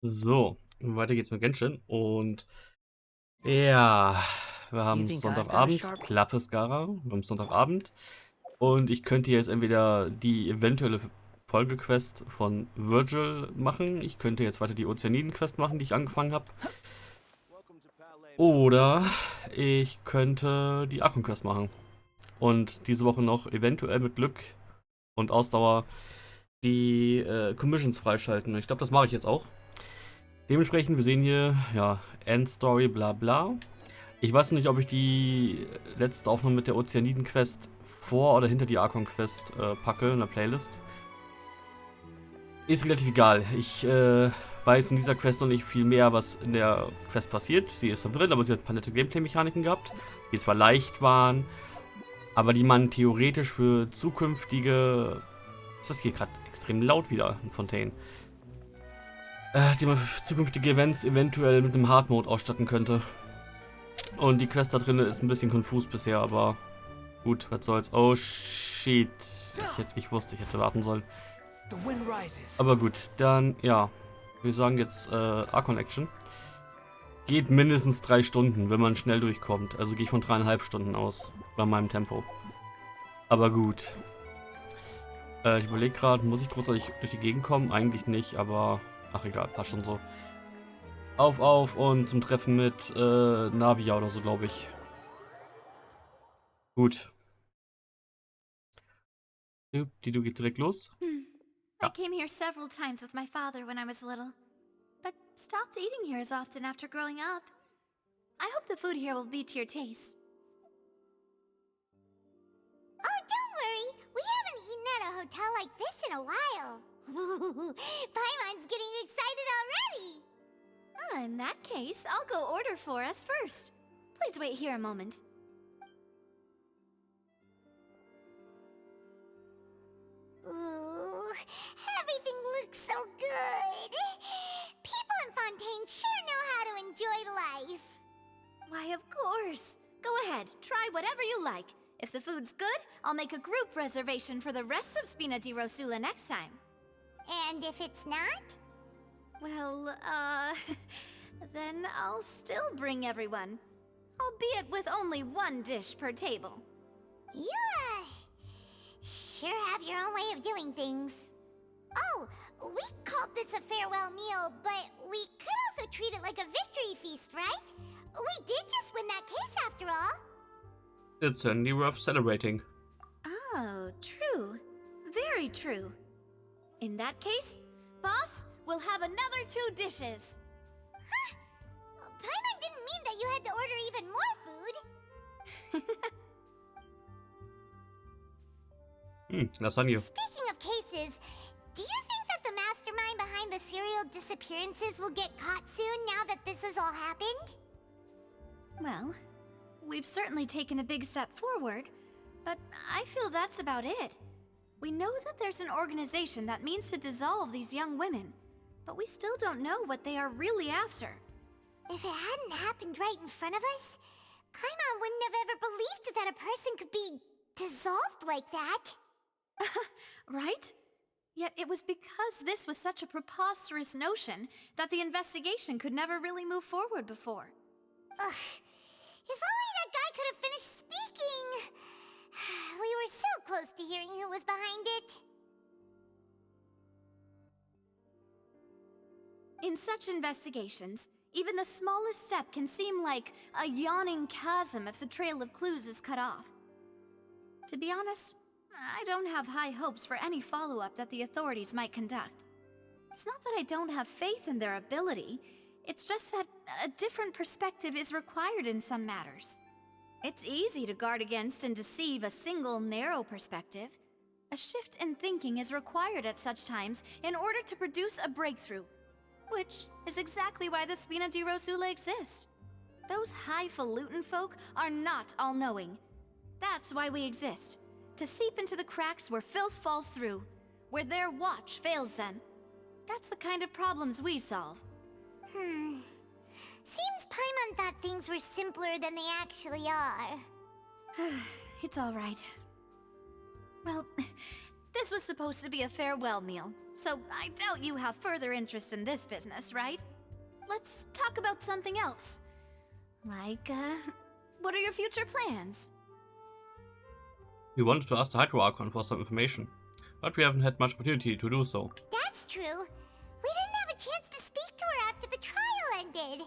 So, weiter geht's mit Genshin und ja, wir You haben think I've got a Sonntagabend, sharp... Klappe Skara, wir haben Sonntagabend und ich könnte jetzt entweder die eventuelle Folgequest von Virgil machen, ich könnte jetzt weiter die Ozeaniden-Quest machen, die ich angefangen habe, oder ich könnte die Akku-Quest machen und diese Woche noch eventuell mit Glück und Ausdauer die Commissions freischalten. Ich glaube, das mache ich jetzt auch. Dementsprechend, wir sehen hier, ja, Endstory, bla bla. Ich weiß noch nicht, ob ich die letzte Aufnahme mit der Ozeaniden-Quest vor oder hinter die Archon-Quest packe in der Playlist. Ist relativ egal. Ich weiß in dieser Quest noch nicht viel mehr, was in der Quest passiert. Sie ist verwirrend, aber sie hat ein paar nette Gameplay-Mechaniken gehabt, die zwar leicht waren, aber die man theoretisch für zukünftige... Ist das hier gerade extrem laut wieder, in Fontaine? Die man für zukünftige Events eventuell mit einem Hard Mode ausstatten könnte. Und die Quest da drin ist ein bisschen konfus bisher, aber gut, was soll's. Oh shit. Ich wusste, ich hätte warten sollen. Aber gut, dann, ja. Wir sagen jetzt Archon Action. Geht mindestens 3 Stunden, wenn man schnell durchkommt. Also gehe ich von 3,5 Stunden aus. Bei meinem Tempo. Aber gut. Ich überlege gerade, muss ich großartig durch die Gegend kommen? Eigentlich nicht, aber ach egal, passt schon so. Auf und zum Treffen mit Navia oder so, glaube ich. Gut. Die du geht direkt los. I came here several times with my father when I was little, but stopped eating here as often after growing up. I hope the food here will be to your taste. Oh, don't worry. We haven't eaten at a hotel like this in a while. Paimon's getting excited already. In that case, I'll go order for us first. Please wait here a moment. Ooh, everything looks so good. People in Fontaine sure know how to enjoy life. Why, of course. Go ahead, try whatever you like. If the food's good, I'll make a group reservation for the rest of Spina di Rosula next time. And if it's not? Well, then I'll still bring everyone. Albeit with only one dish per table. You, sure have your own way of doing things. Oh, we called this a farewell meal, but we could also treat it like a victory feast, right? We did just win that case after all. It's certainly worth celebrating. Oh, true. Very true. In that case, boss, we'll have another 2 dishes. Huh? Paimon didn't mean that you had to order even more food. Lasagna. Speaking of cases, do you think that the mastermind behind the serial disappearances will get caught soon now that this has all happened? Well, we've certainly taken a big step forward, but I feel that's about it. We know that there's an organization that means to dissolve these young women, but we still don't know what they are really after. If it hadn't happened right in front of us, Paimon wouldn't have ever believed that a person could be dissolved like that. Right? Yet it was because this was such a preposterous notion that the investigation could never really move forward before. Ugh. If only that guy could have finished speaking! We were so close to hearing who was behind it. In such investigations, even the smallest step can seem like a yawning chasm if the trail of clues is cut off. To be honest, I don't have high hopes for any follow-up that the authorities might conduct. It's not that I don't have faith in their ability, it's just that a different perspective is required in some matters. It's easy to guard against and deceive a single narrow perspective. A shift in thinking is required at such times in order to produce a breakthrough, which is exactly why the Spina di Rosula exist. Those highfalutin folk are not all-knowing. That's why we exist. To seep into the cracks where filth falls through, where their watch fails them. That's the kind of problems we solve. Seems Paimon thought things were simpler than they actually are. It's all right. Well, this was supposed to be a farewell meal, So I doubt you have further interest in this business, right? Let's talk about something else. Like, what are your future plans? We wanted to ask the Hydro Archon for some information, but we haven't had much opportunity to do so. That's true. We didn't have a chance to speak to her after the trial ended.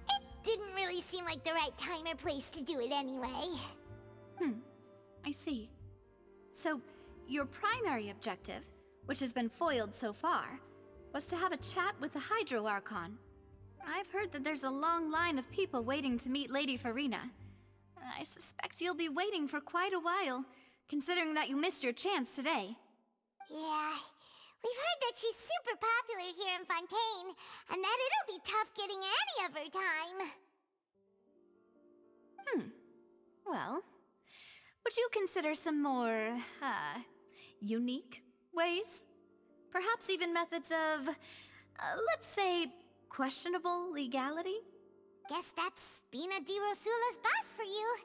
It didn't really seem like the right time or place to do it anyway. I see. So, your primary objective, which has been foiled so far, was to have a chat with the Hydro Archon. I've heard that there's a long line of people waiting to meet Lady Farina. I suspect you'll be waiting for quite a while, considering that you missed your chance today. Yeah, we've heard that she's super popular here in Fontaine, and that it'll be tough getting any of her time. Well, would you consider some more, unique ways? Perhaps even methods of, let's say, questionable legality? Guess that's Bina di Rosula's boss for you.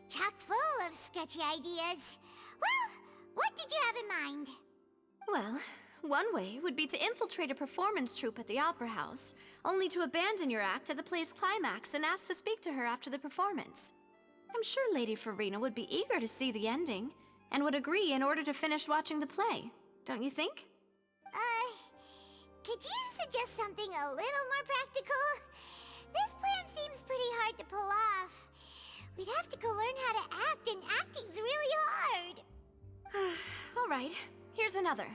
Chock full of sketchy ideas. Well, what did you have in mind? Well, one way would be to infiltrate a performance troupe at the Opera House, only to abandon your act at the play's climax and ask to speak to her after the performance. I'm sure Lady Farina would be eager to see the ending, and would agree in order to finish watching the play, don't you think? Could you suggest something a little more practical? This plan seems pretty hard to pull off. We'd have to go learn how to act, and acting's really hard. Alright, here's another.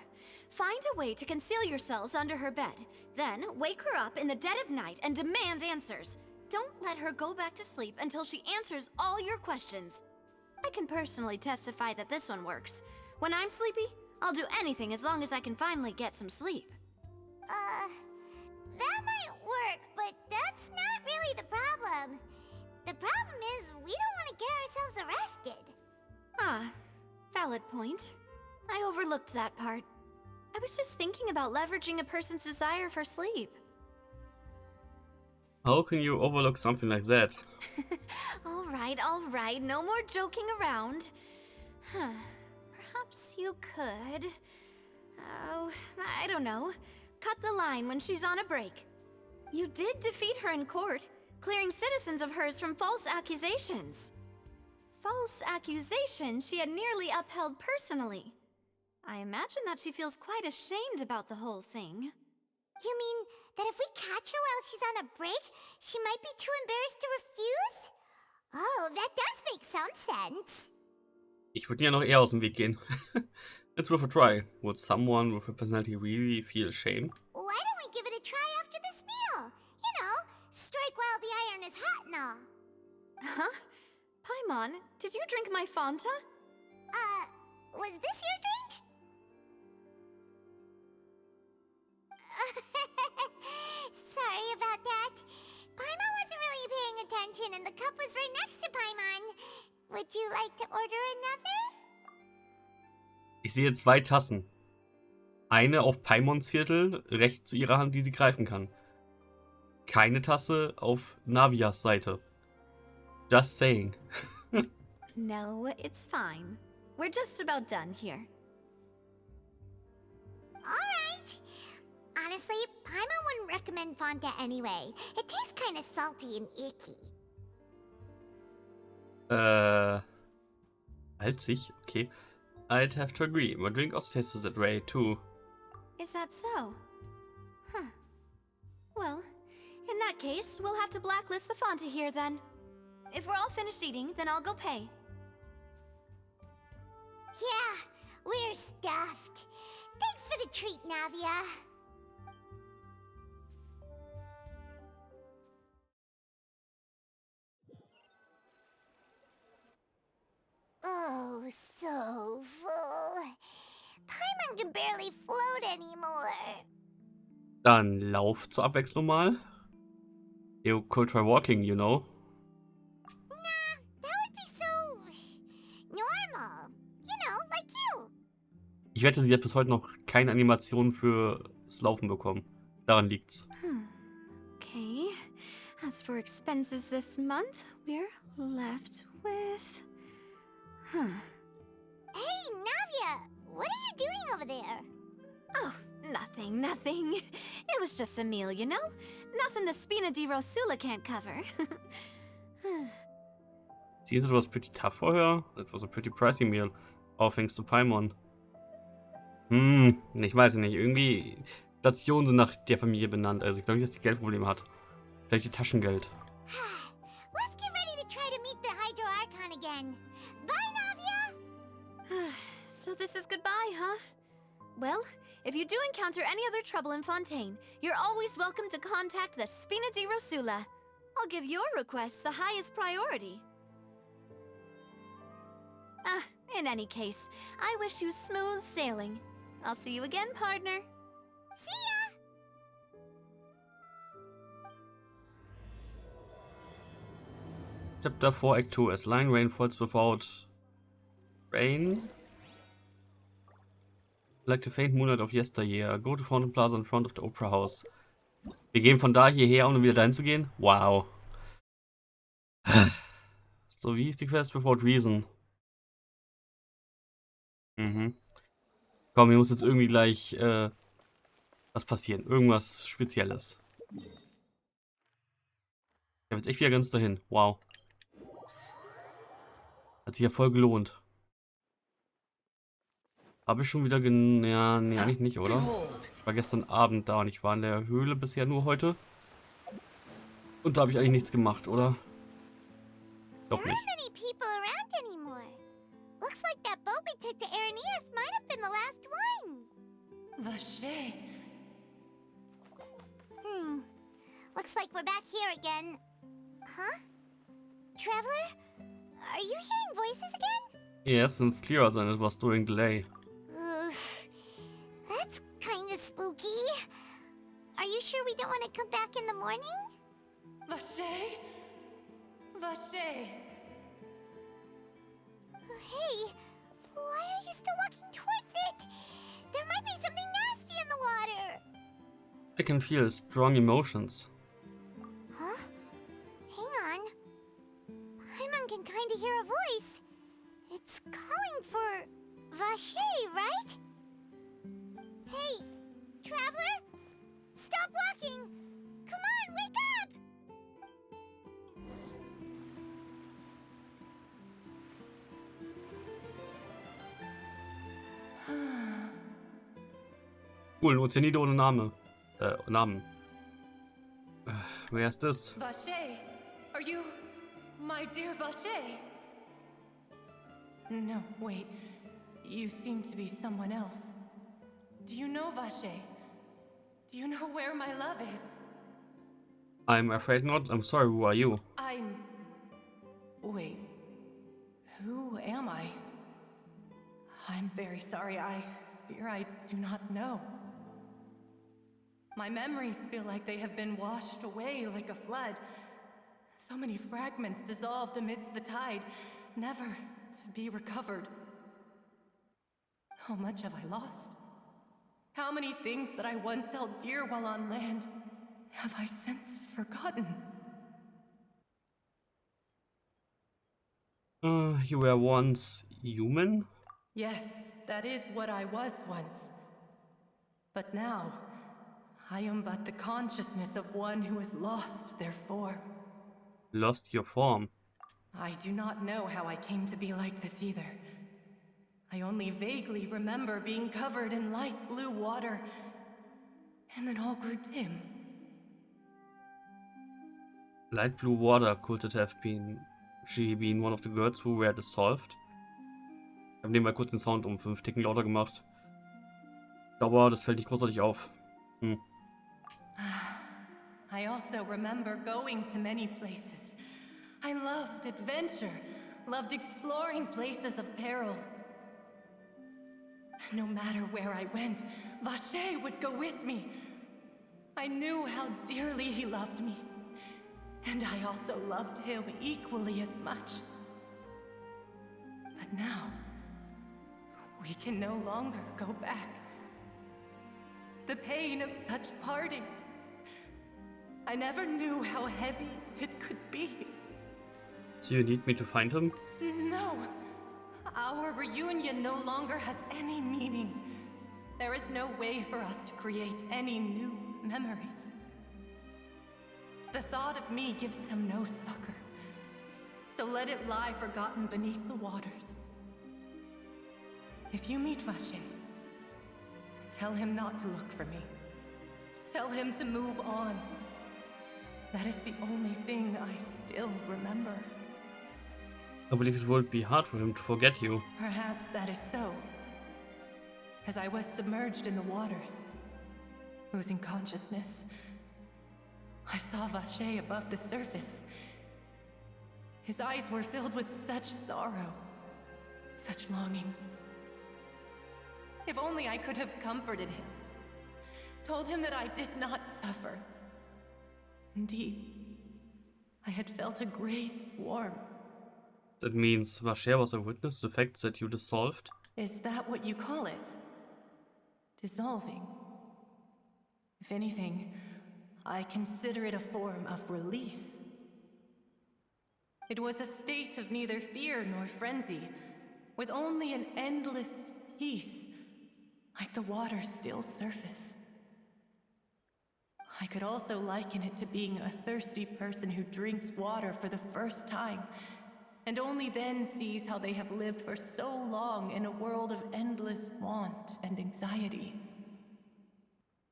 Find a way to conceal yourselves under her bed. Then, wake her up in the dead of night and demand answers. Don't let her go back to sleep until she answers all your questions. I can personally testify that this one works. When I'm sleepy, I'll do anything as long as I can finally get some sleep. That might work, but that's not really the problem. The problem is we don't want to get ourselves arrested. Ah, valid point. I overlooked that part. I was just thinking about leveraging a person's desire for sleep. How can you overlook something like that? Alright, no more joking around. Perhaps you could... Oh, I don't know. Cut the line when she's on a break. You did defeat her in court, clearing citizens of hers from false accusations. False accusations she had nearly upheld personally. I imagine that she feels quite ashamed about the whole thing. You mean that if we catch her while she's on a break, she might be too embarrassed to refuse? Oh, that does make some sense. Ich würde ja noch eher aus dem Weg gehen. It's worth a try. Would someone with a personality really feel shame? Why don't we give it a try after this meal? You know, strike while the iron is hot and all. Huh? Paimon, did you drink my Fanta? Was this your drink? Sorry about that. Paimon wasn't really paying attention and the cup was right next to Paimon. Would you like to order another? Ich sehe 2 Tassen. Eine auf Paimons Viertel, rechts zu ihrer Hand, die sie greifen kann. Keine Tasse auf Navias Seite. Just saying. No, it's fine. We're just about done here. Alright. Honestly, Paimon wouldn't recommend Fanta anyway. It tastes kind of salty and icky. Salzig? Okay. I'd have to agree. My drink also tastes that way too. Is that so? Huh. Well, in that case, we'll have to blacklist the Fanta here then. If we're all finished eating, then I'll go pay. Yeah, we're stuffed. Thanks for the treat, Navia. Oh, so full. Paimon can barely float anymore. Dann lauf zur Abwechslung mal. You could try walking, you know. Nah, that would be so normal. You know, like you. Ich wette, sie hat bis heute noch keine Animation fürs Laufen bekommen. Daran liegt's. Okay. As for expenses this month, we're left with... Hey, Navia, what are you doing over there? Oh, nothing. It was just a meal, you know? Nothing the Spina di Rosula can't cover. Seems it was pretty tough for her. It was a pretty pricey meal. All thanks to Paimon. Ich weiß nicht. Irgendwie Stationen sind nach der Familie benannt. Also ich glaube nicht, dass die Geldprobleme hat. Vielleicht ihr Taschengeld. Let's get ready to try to meet the Hydro Archon again. Bye, Navia! So this is goodbye, huh? Well, if you do encounter any other trouble in Fontaine, you're always welcome to contact the Spina di Rosula. I'll give your requests the highest priority. In any case, I wish you smooth sailing. I'll see you again, partner. See ya! Chapter 4, Act 2. As line rain falls without rain. Like the faint moonlight of yesteryear. Go to Fountain Plaza in front of the Opera House. Wir gehen von da hierher, um wieder dahin zu gehen? Wow. So, wie hieß die Quest? Without Reason. Komm, hier muss jetzt irgendwie gleich was passieren. Irgendwas Spezielles. Ich habe jetzt echt wieder ganz dahin. Wow. Hat sich ja voll gelohnt. Habe ich schon wieder ja, nee, eigentlich nicht, oder? Ich war gestern Abend da und ich war in der Höhle bisher nur heute. Und da habe ich eigentlich nichts gemacht, oder? Doch nicht. Looks like that boat we took to Araneas might have been the last one. Vache. Looks like we're back here again. Huh? Traveler? Are you hearing voices again? Yes, it's clearer than it was during delay. That's kind of spooky. Are you sure we don't want to come back in the morning? Vache? Vache. Hey, why are you still walking towards it? There might be something nasty in the water. I can feel strong emotions. Huh? Hang on. Paimon can kind of hear a voice. It's calling for Vache, right? Hey, traveler? Stop walking! Come on, wake up! Cool, Ozeanide ohne Name. Namen. Wer ist das? Vache, are you my dear Vache? No, wait. You seem to be someone else. Do you know Vache? Do you know where my love is? I'm afraid not. I'm sorry, who are you? Wait. Who am I? I'm very sorry. I fear I do not know. My memories feel like they have been washed away like a flood. So many fragments dissolved amidst the tide, never to be recovered. How much have I lost? How many things that I once held dear while on land have I since forgotten? You were once human? Yes, that is what I was once. But now, I am but the consciousness of one who has lost their form. Lost your form. I do not know how I came to be like this either. I only vaguely remember being covered in light blue water, and then all grew dim. Light blue water could it have she been one of the girls who were dissolved? Ich habe nebenbei kurz den Sound um 5 Ticken lauter gemacht. Aber das fällt nicht großartig auf. I also remember going to many places. I loved adventure, loved exploring places of peril. No matter where I went, Vache would go with me. I knew how dearly he loved me, and I also loved him equally as much. But now, we can no longer go back. The pain of such parting. I never knew how heavy it could be. So you need me to find him? No. Our reunion no longer has any meaning. There is no way for us to create any new memories. The thought of me gives him no succor. So let it lie forgotten beneath the waters. If you meet Vache, tell him not to look for me. Tell him to move on. That is the only thing I still remember. I believe it would be hard for him to forget you. Perhaps that is so. As I was submerged in the waters, losing consciousness, I saw Vache above the surface. His eyes were filled with such sorrow, such longing. If only I could have comforted him, told him that I did not suffer. Indeed, I had felt a great warmth. That means Vacher was a witness to the fact that you dissolved? Is that what you call it? Dissolving? If anything, I consider it a form of release. It was a state of neither fear nor frenzy, with only an endless peace, like the water's still surface. I could also liken it to being a thirsty person who drinks water for the first time, and only then sees how they have lived for so long in a world of endless want and anxiety.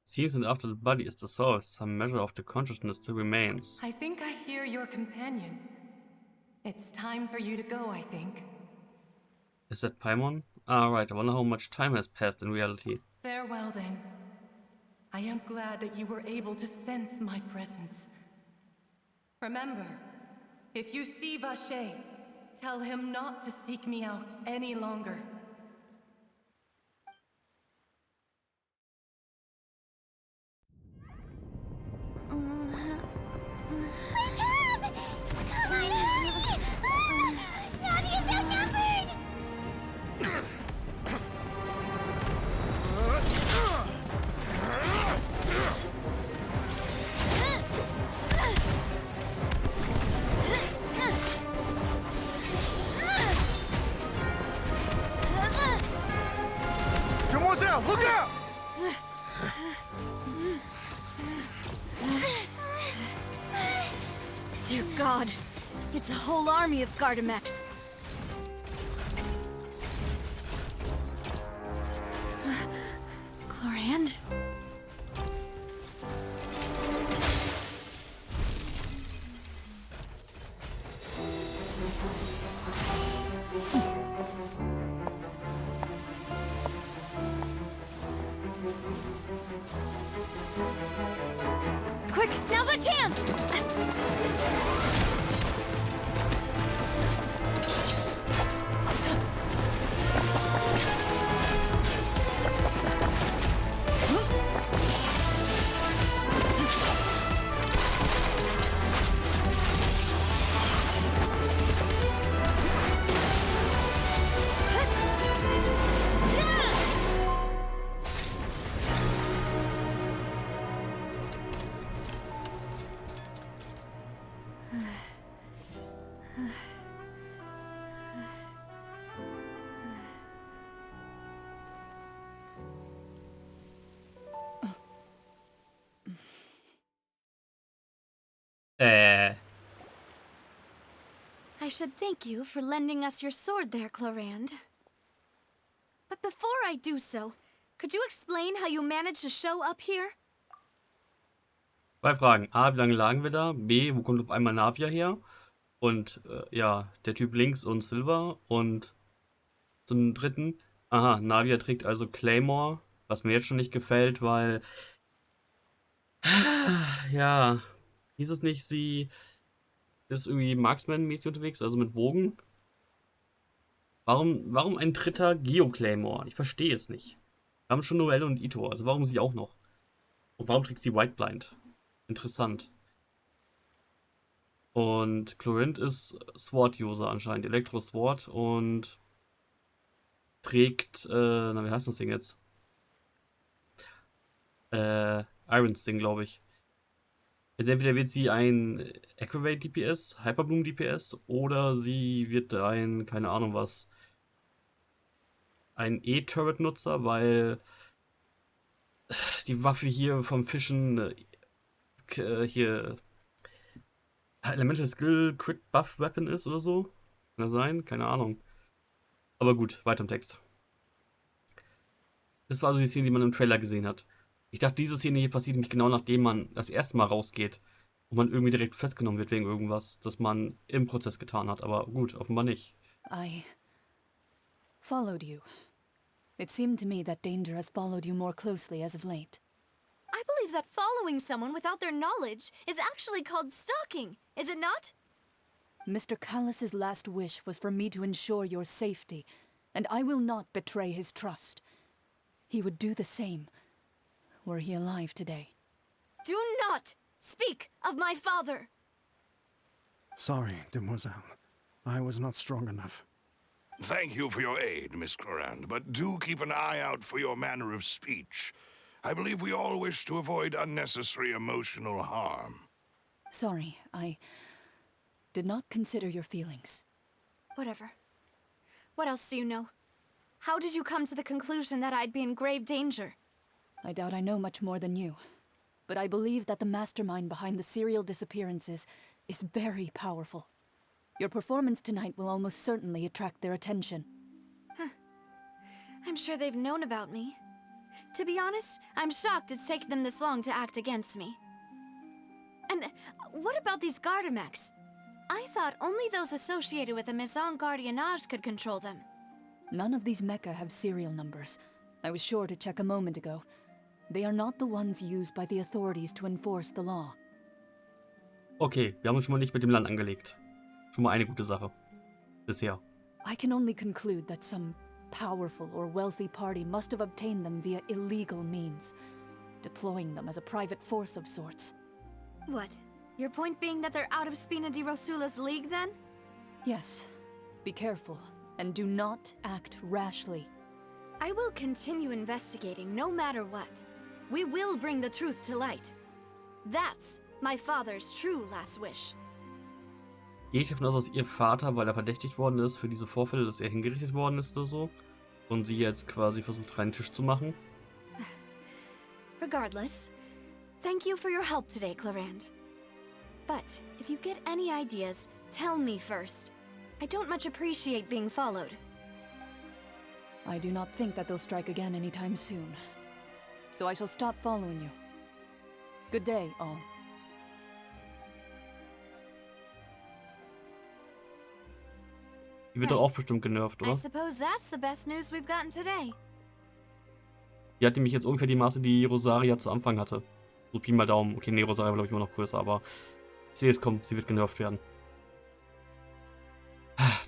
Seems that after the body is dissolved, some measure of the consciousness still remains. I think I hear your companion. It's time for you to go, I think. Is that Paimon? Ah, right, I wonder how much time has passed in reality. Farewell, then. I am glad that you were able to sense my presence. Remember, if you see Vache, tell him not to seek me out any longer. Wake up! Come on, hurry! Navia's outnumbered! Demoiselle, look out! Dear God, it's a whole army of Gardamex. Chlorand? Quick, now's our chance! I should thank you for lending us your sword there, Chlorand. But before I do so, could you explain how you managed to show up here? Zwei Fragen. A, wie lange lagen wir da? B, wo kommt auf einmal Navia her? Und ja, der Typ links und Silver. Und zum dritten, aha, Navia trägt also Claymore, was mir jetzt schon nicht gefällt, weil ja, hieß es nicht, sie ist irgendwie Marksman-mäßig unterwegs, also mit Bogen? Warum ein dritter Geo-Claymore? Ich verstehe es nicht. Wir haben schon Noelle und Ito, also warum sie auch noch? Und warum trägt sie White Blind? Interessant. Und Chlorant ist Sword-User anscheinend, Elektro-Sword und trägt, na wie heißt das Ding jetzt? Iron Sting, glaube ich. Also entweder wird sie ein Aggravate DPS, Hyperbloom DPS, oder sie wird ein, keine Ahnung was, ein E-Turret-Nutzer, weil die Waffe hier vom Fischen, hier Elemental Skill Crit Buff Weapon ist oder so. Kann das sein? Keine Ahnung. Aber gut, weiter im Text. Das war also die Szene, die man im Trailer gesehen hat. Ich dachte, diese Szene hier passiert nämlich genau nachdem man das erste Mal rausgeht und man irgendwie direkt festgenommen wird wegen irgendwas, das man im Prozess getan hat. Aber gut, offenbar nicht. I followed you. It seemed to me that danger has followed you more closely as of late. I believe that following someone without their knowledge is actually called stalking, is it not? Mr. Callus's last wish was for me to ensure your safety, and I will not betray his trust. He would do the same, were he alive today. Do not speak of my father! Sorry, demoiselle. I was not strong enough. Thank you for your aid, Miss Clorand, but do keep an eye out for your manner of speech. I believe we all wish to avoid unnecessary emotional harm. Sorry, I did not consider your feelings. Whatever. What else do you know? How did you come to the conclusion that I'd be in grave danger? I doubt I know much more than you, but I believe that the mastermind behind the serial disappearances is very powerful. Your performance tonight will almost certainly attract their attention. I'm sure they've known about me. To be honest, I'm shocked it's taken them this long to act against me. And what about these Gardamex? I thought only those associated with the Maison Gardiennage could control them. None of these mecha have serial numbers. I was sure to check a moment ago. They are not the ones used by the authorities to enforce the law. Okay, wir haben uns schon mal nicht mit dem Land angelegt. Schon mal eine gute Sache. Bisher. I can only conclude that some powerful or wealthy party must have obtained them via illegal means, deploying them as a private force of sorts. What? Your point being that they're out of Spina di Rosula's league, then? Yes. Be careful, and do not act rashly. I will continue investigating no matter what. We will bring the truth to light. That's my father's true last wish. Gehe ich davon aus, dass ihr Vater, weil er verdächtigt worden ist für diese Vorfälle, dass er hingerichtet worden ist oder so? Und sie jetzt quasi versucht, reinen Tisch zu machen? Regardless, thank you for your help today, Clorand. But if you get any ideas, tell me first. I don't much appreciate being followed. I do not think that they'll strike again anytime soon. So I shall stop following you. Good day, all. Die wird doch auch bestimmt genervt, I oder? suppose that's the best news we've gotten today. Die hat nämlich jetzt ungefähr die Maße, die Rosaria zu Anfang hatte. So Pi mal Daumen. Okay, nee, Rosaria war glaube ich immer noch größer, aber ich sehe es kommen, sie wird genervt werden.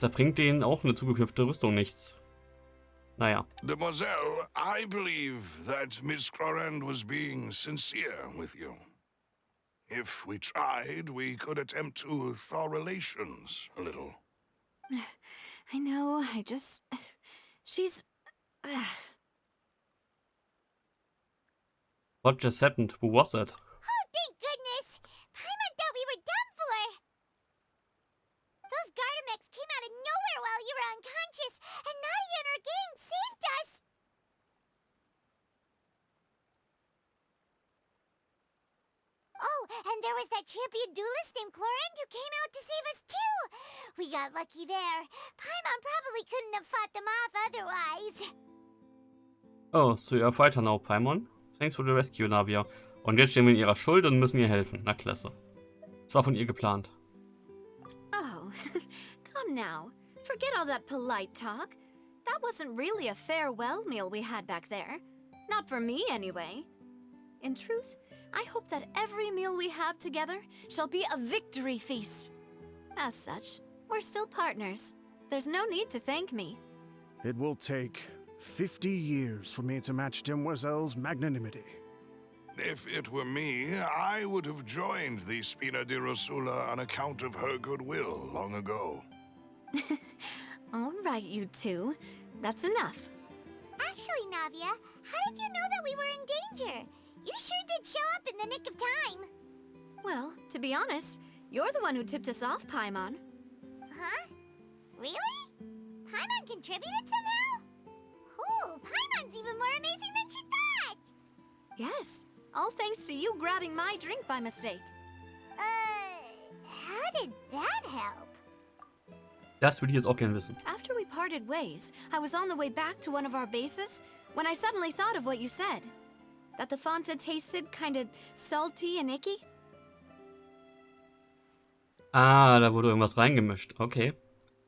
Da bringt denen auch eine zugeknüpfte Rüstung nichts. Naja. Demoiselle, I believe that Miss Clorand was being sincere with you. If we tried, we could attempt to thaw relations a little. I know, she's... What just happened? Who was that? Oh, thank goodness! Paimon thought we were done for! Those Gardamex came out of nowhere while you were unconscious, and Nadia and her gang saved us! Oh, and there was that champion duelist named Clorand who came out to save us too! We got lucky there. Paimon probably couldn't have fought them off otherwise. Oh, so you're a fighter now, Paimon. Thanks for the rescue, Navia. Und jetzt stehen wir in ihrer Schuld und müssen ihr helfen. Na klasse. Das war von ihr geplant. Oh, come now. Forget all that polite talk. That wasn't really a farewell meal we had back there. Not for me, anyway. In truth, I hope that every meal we have together shall be a victory feast. As such, we're still partners. There's no need to thank me. It will take 50 years for me to match Demoiselle's magnanimity. If it were me, I would have joined the Spina di Rosula on account of her goodwill long ago. All right, you two. That's enough. Actually, Navia, how did you know that we were in danger? You sure did show up in the nick of time. Well, to be honest, you're the one who tipped us off, Paimon. Huh? Really? Paimon contributed somehow? Ooh, Paimon's even more amazing than she thought! Yes, all thanks to you grabbing my drink by mistake. How did that help? Das würde ich jetzt auch gerne wissen. After we parted ways, I was on the way back to one of our bases when I suddenly thought of what you said. That the Fanta tasted kind of salty and icky. Ah, da wurde irgendwas reingemischt. Okay.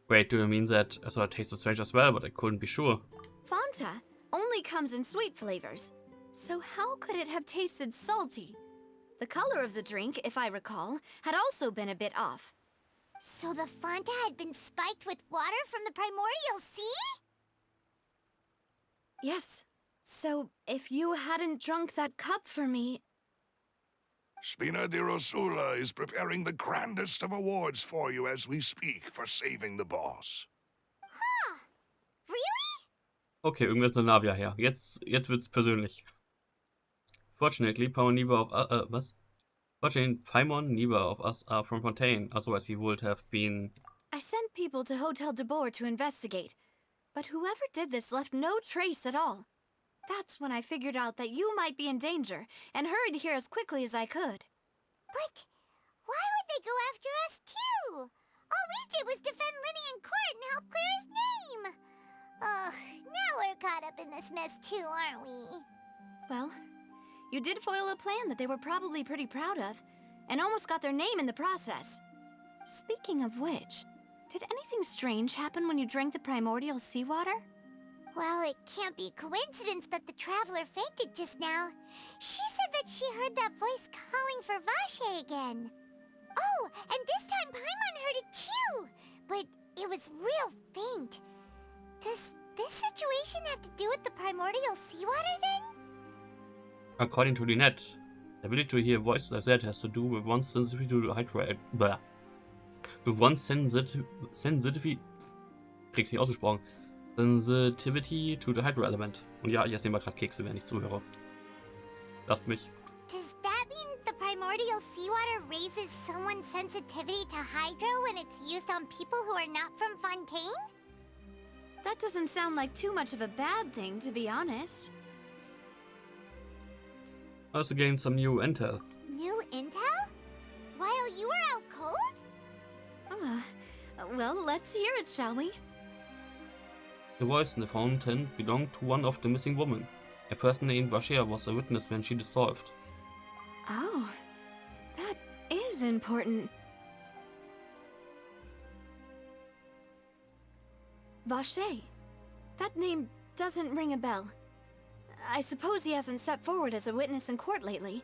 Wait, do you mean that it tasted strange as well, but I couldn't be sure. Fanta only comes in sweet flavors. So how could it have tasted salty? The color of the drink, if I recall, had also been a bit off. So the Fanta had been spiked with water from the primordial sea? Yes. So if you hadn't drunk that cup for me... Spina di Rosula is preparing the grandest of awards for you as we speak for saving the boss. Huh. Really? Okay, irgendwer ist eine Navia her. Jetzt wird's persönlich. Fortunately, Paimon neither of us are from Fontaine, otherwise he would have been... I sent people to Hotel de Boer to investigate, but whoever did this left no trace at all. That's when I figured out that you might be in danger, and hurried here as quickly as I could. But why would they go after us too? All we did was defend Linny in court and help clear his name. Ugh, now we're caught up in this mess too, aren't we? Well, you did foil a plan that they were probably pretty proud of, and almost got their name in the process. Speaking of which, did anything strange happen when you drank the primordial seawater? Well, it can't be coincidence that the traveler fainted just now. She said that she heard that voice calling for Vache again. Oh, and this time Paimon heard it too, but it was real faint. Does this situation have to do with the primordial seawater then? According to the net, the ability to hear a voice like that has to do with one's sensitivity to the hydrate. With one's sensitivity. Krieg's nicht ausgesprochen. Sensitivity to the hydro element. Und ja, ich esse immer gerade Kekse, während ich zuhöre. Lasst mich. Does that mean the primordial seawater raises someone's sensitivity to hydro when it's used on people who are not from Fontaine? That doesn't sound like too much of a bad thing, to be honest. I also gained some new intel. New intel? While you were out cold? Well, let's hear it, shall we? The voice in the fountain belonged to one of the missing women. A person named Vashea was a witness when she dissolved. Oh, that is important. Vache. That name doesn't ring a bell. I suppose he hasn't stepped forward as a witness in court lately.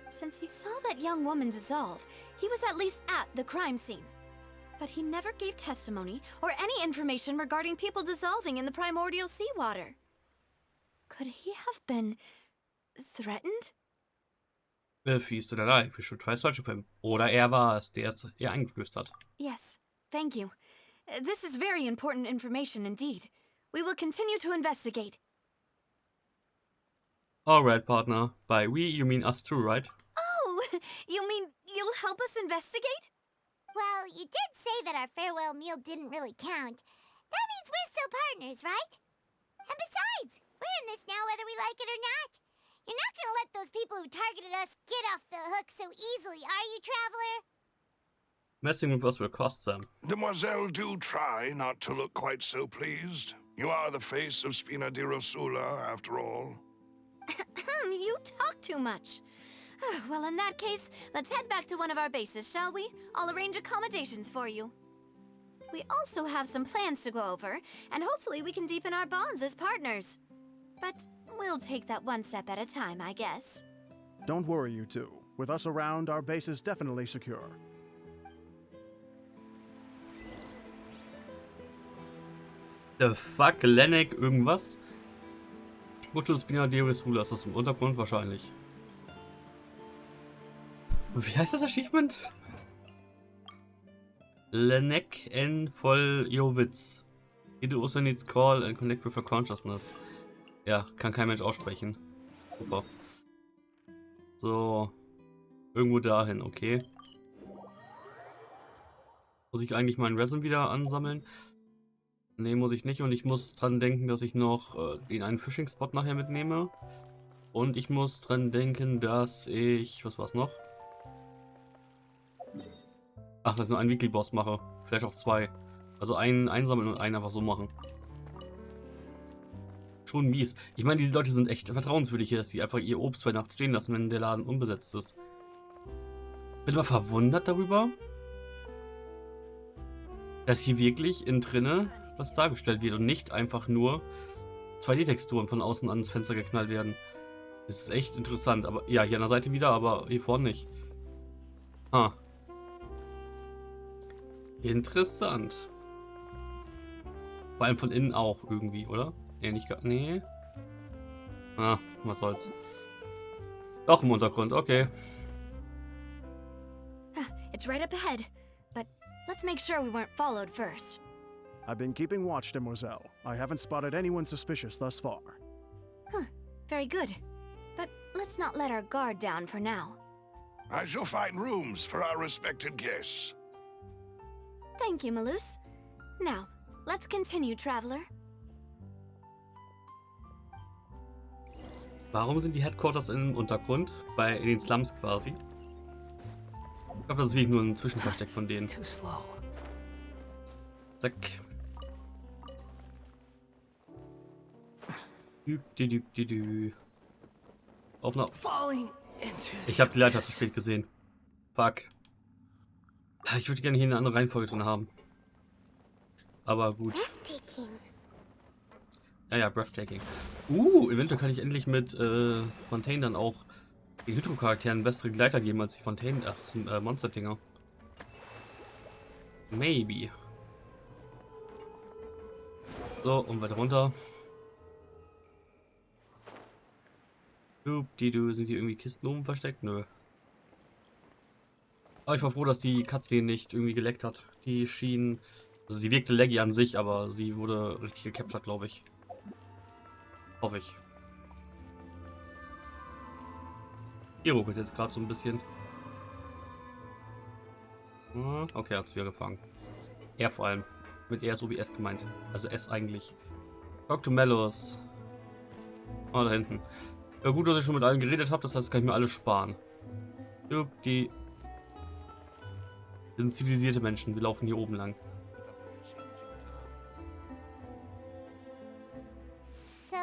Since he saw that young woman dissolve, he was at least at the crime scene. But he never gave testimony or any information regarding people dissolving in the primordial seawater. Could he have been threatened? If he's still alive, we should try searching for him. Oder war es, der es ihr eingeflößt hat. Yes, thank you. This is very important information indeed. We will continue to investigate. Alright, partner. By we, you mean us too, right? Oh, you mean you'll help us investigate? Well, you did say that our farewell meal didn't really count. That means we're still partners, right? And besides, we're in this now whether we like it or not. You're not gonna let those people who targeted us get off the hook so easily, are you, Traveler? Messing with us will cost them. Demoiselle, do try not to look quite so pleased. You are the face of Spina di Rosula, after all. You talk too much. Well, in that case, let's head back to one of our bases, shall we? I'll arrange accommodations for you. We also have some plans to go over, and hopefully we can deepen our bonds as partners. But we'll take that one step at a time, I guess. Don't worry, you two. With us around, our base is definitely secure. The fuck, Lennek, irgendwas? Mucho Spina di Rosula, ist das im Untergrund wahrscheinlich. Wie heißt das Achievement? Lennek en Voljowitz. It also needs call and connect with her consciousness. Ja, kann kein Mensch aussprechen. Super. So. Irgendwo dahin, okay. Muss ich eigentlich meinen Resin wieder ansammeln? Ne, muss ich nicht. Und ich muss dran denken, dass ich noch den einen Fishing-Spot nachher mitnehme. Und ich muss dran denken, dass ich... Was war's noch? Ach, dass ich nur einen Weekly Boss mache. Vielleicht auch 2. Also einen einsammeln und einen einfach so machen. Schon mies. Ich meine, diese Leute sind echt vertrauenswürdig hier, dass sie einfach ihr Obst bei Nacht stehen lassen, wenn der Laden unbesetzt ist. Bin aber verwundert darüber, dass hier wirklich innen drinne was dargestellt wird und nicht einfach nur 2D-Texturen von außen ans Fenster geknallt werden. Das ist echt interessant. Aber ja, hier an der Seite wieder, aber hier vorne nicht. Ah. Interessant. Vor allem von innen auch irgendwie, oder? Nee, nicht gar... Nee. Ah, was soll's. Doch im Untergrund, okay. It's right up ahead, but let's make sure we weren't followed first. I've been keeping watch, Demoiselle. I haven't spotted anyone suspicious thus far. Huh, very good. But let's not let our guard down for now. I shall find rooms for our respected guests. Thank you, Malus. Now, let's continue, traveler. Warum sind die Headquarters im Untergrund? In den Slums quasi. Ich glaube, das ist wirklich nur ein Zwischenversteck von denen. Too slow. Zack. Dü. Aufnahme. Ich habe die Leiter zu spät gesehen. Fuck. Ich würde gerne hier eine andere Reihenfolge drin haben. Aber gut. Breathtaking. Ja, breathtaking. Eventuell kann ich endlich mit Fontaine dann auch den Hydro-Charakteren bessere Gleiter geben als die Fontaine, Monster-Dinger. Maybe. So, und weiter runter. Sind hier irgendwie Kisten oben versteckt? Nö. Aber ich war froh, dass die Cutscene nicht irgendwie geleckt hat. Die schien... Also sie wirkte laggy an sich, aber sie wurde richtig gecaptured, glaube ich. Hoffe ich. Hier ruckelt jetzt gerade so ein bisschen. Okay, hat es wieder gefangen. Er vor allem. Mit er so wie S gemeint. Also S eigentlich. Talk to Mellows. Da hinten. Ja, gut, dass ich schon mit allen geredet habe, das heißt, kann ich mir alles sparen. Wir sind zivilisierte Menschen, wir laufen hier oben lang. So,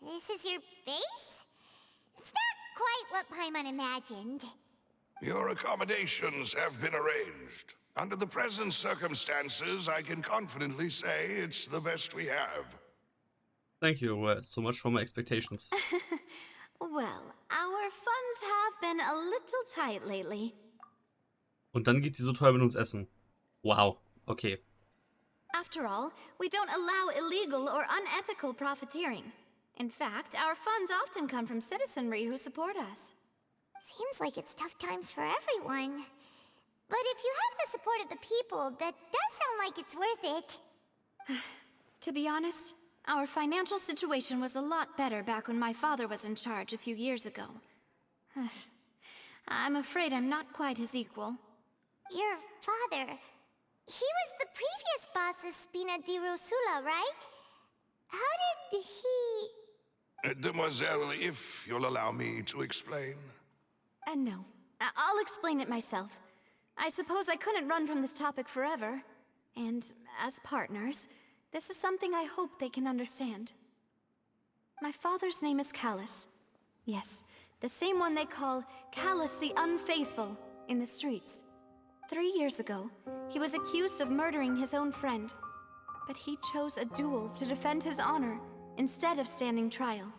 this is your base? It's not quite what Paimon imagined. Your accommodations have been arranged. Under the present circumstances, I can confidently say it's the best we have. Thank you so much for my expectations. Well, our funds have been a little tight lately. Und dann geht sie so teuer mit uns essen. Wow, okay. After all, we don't allow illegal or unethical profiteering. In fact, our funds often come from citizenry who support us. Seems like it's tough times for everyone. But if you have the support of the people, that does sound like it's worth it. To be honest, our financial situation was a lot better back when my father was in charge a few years ago. I'm afraid I'm not quite his equal. Your father... He was the previous boss of Spina di Rosula, right? How did he... Demoiselle, if you'll allow me to explain. No. I'll explain it myself. I suppose I couldn't run from this topic forever. And as partners, this is something I hope they can understand. My father's name is Callus. Yes, the same one they call Callus the Unfaithful in the streets. 3 years ago, he was accused of murdering his own friend. But he chose a duel to defend his honor instead of standing trial.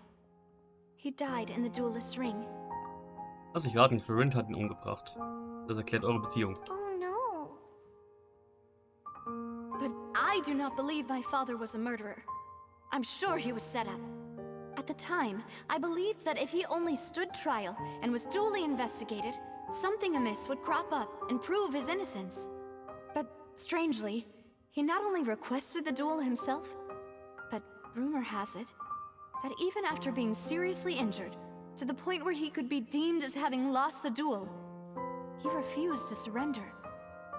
He died in the duelist's ring. Lass ich raten, Florent hat ihn umgebracht. Das erklärt eure Beziehung. Oh no. But I do not believe my father was a murderer. I'm sure he was set up. At the time, I believed that if he only stood trial and was duly investigated, something amiss would crop up and prove his innocence. But strangely, he not only requested the duel himself, but rumor has it that even after being seriously injured, to the point where he could be deemed as having lost the duel, he refused to surrender,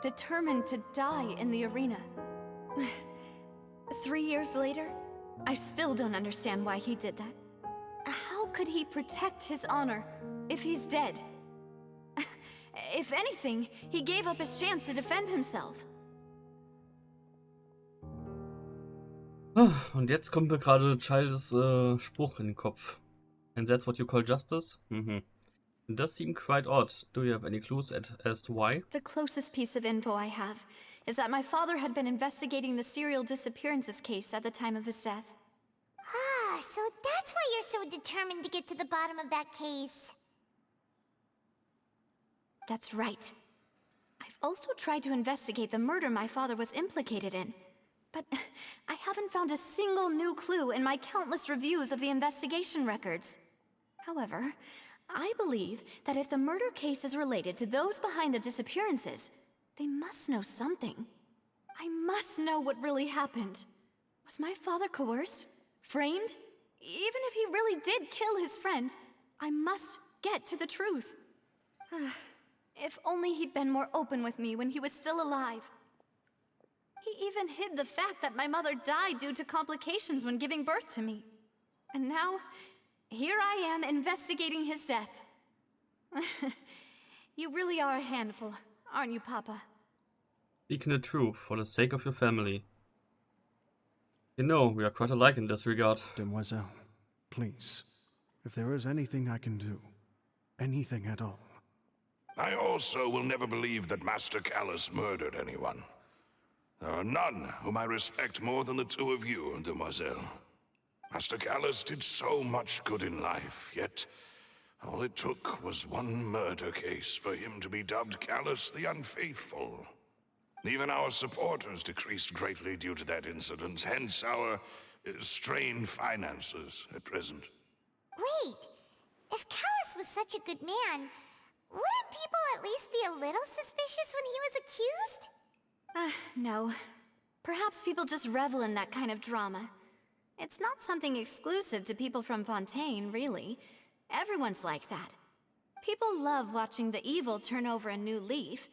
determined to die in the arena. 3 years later, I still don't understand why he did that. How how could he protect his honor if he's dead? If anything, he gave up his chance to defend himself. Und jetzt kommt mir gerade Childs Spruch in den Kopf. And that's what you call justice? Mhm. It does seem quite odd. Do you have any clues as to why? The closest piece of info I have is that my father had been investigating the serial disappearances case at the time of his death. Ah, so that's why you're so determined to get to the bottom of that case. That's right. I've also tried to investigate the murder my father was implicated in, but I haven't found a single new clue in my countless reviews of the investigation records. However, I believe that if the murder case is related to those behind the disappearances, they must know something. I must know what really happened. Was my father coerced? Framed? Even if he really did kill his friend, I must get to the truth. If only he'd been more open with me when he was still alive. He even hid the fact that my mother died due to complications when giving birth to me. And now, here I am investigating his death. You really are a handful, aren't you, Papa? Speaking the truth for the sake of your family. You know, we are quite alike in this regard. Demoiselle, please, if there is anything I can do, anything at all. I also will never believe that Master Callus murdered anyone. There are none whom I respect more than the two of you, Demoiselle. Master Callus did so much good in life, yet all it took was one murder case for him to be dubbed Callus the Unfaithful. Even our supporters decreased greatly due to that incident, hence our strained finances at present. Wait, if Callus was such a good man, wouldn't people at least be a little suspicious when he was accused? No. Perhaps people just revel in that kind of drama. It's not something exclusive to people from Fontaine, really. Everyone's like that. People love watching the evil turn over a new leaf,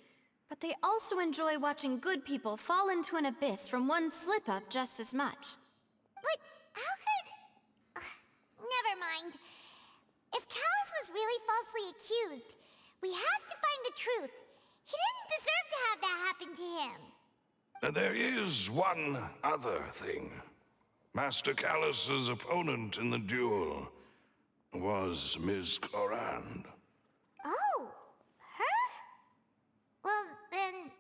but they also enjoy watching good people fall into an abyss from one slip-up just as much. But how could... never mind. If Callus was really falsely accused, we have to find the truth. He didn't deserve to have that happen to him. There is one other thing. Master Callus's opponent in the duel was Ms. Clorand. Oh, her? Well, then,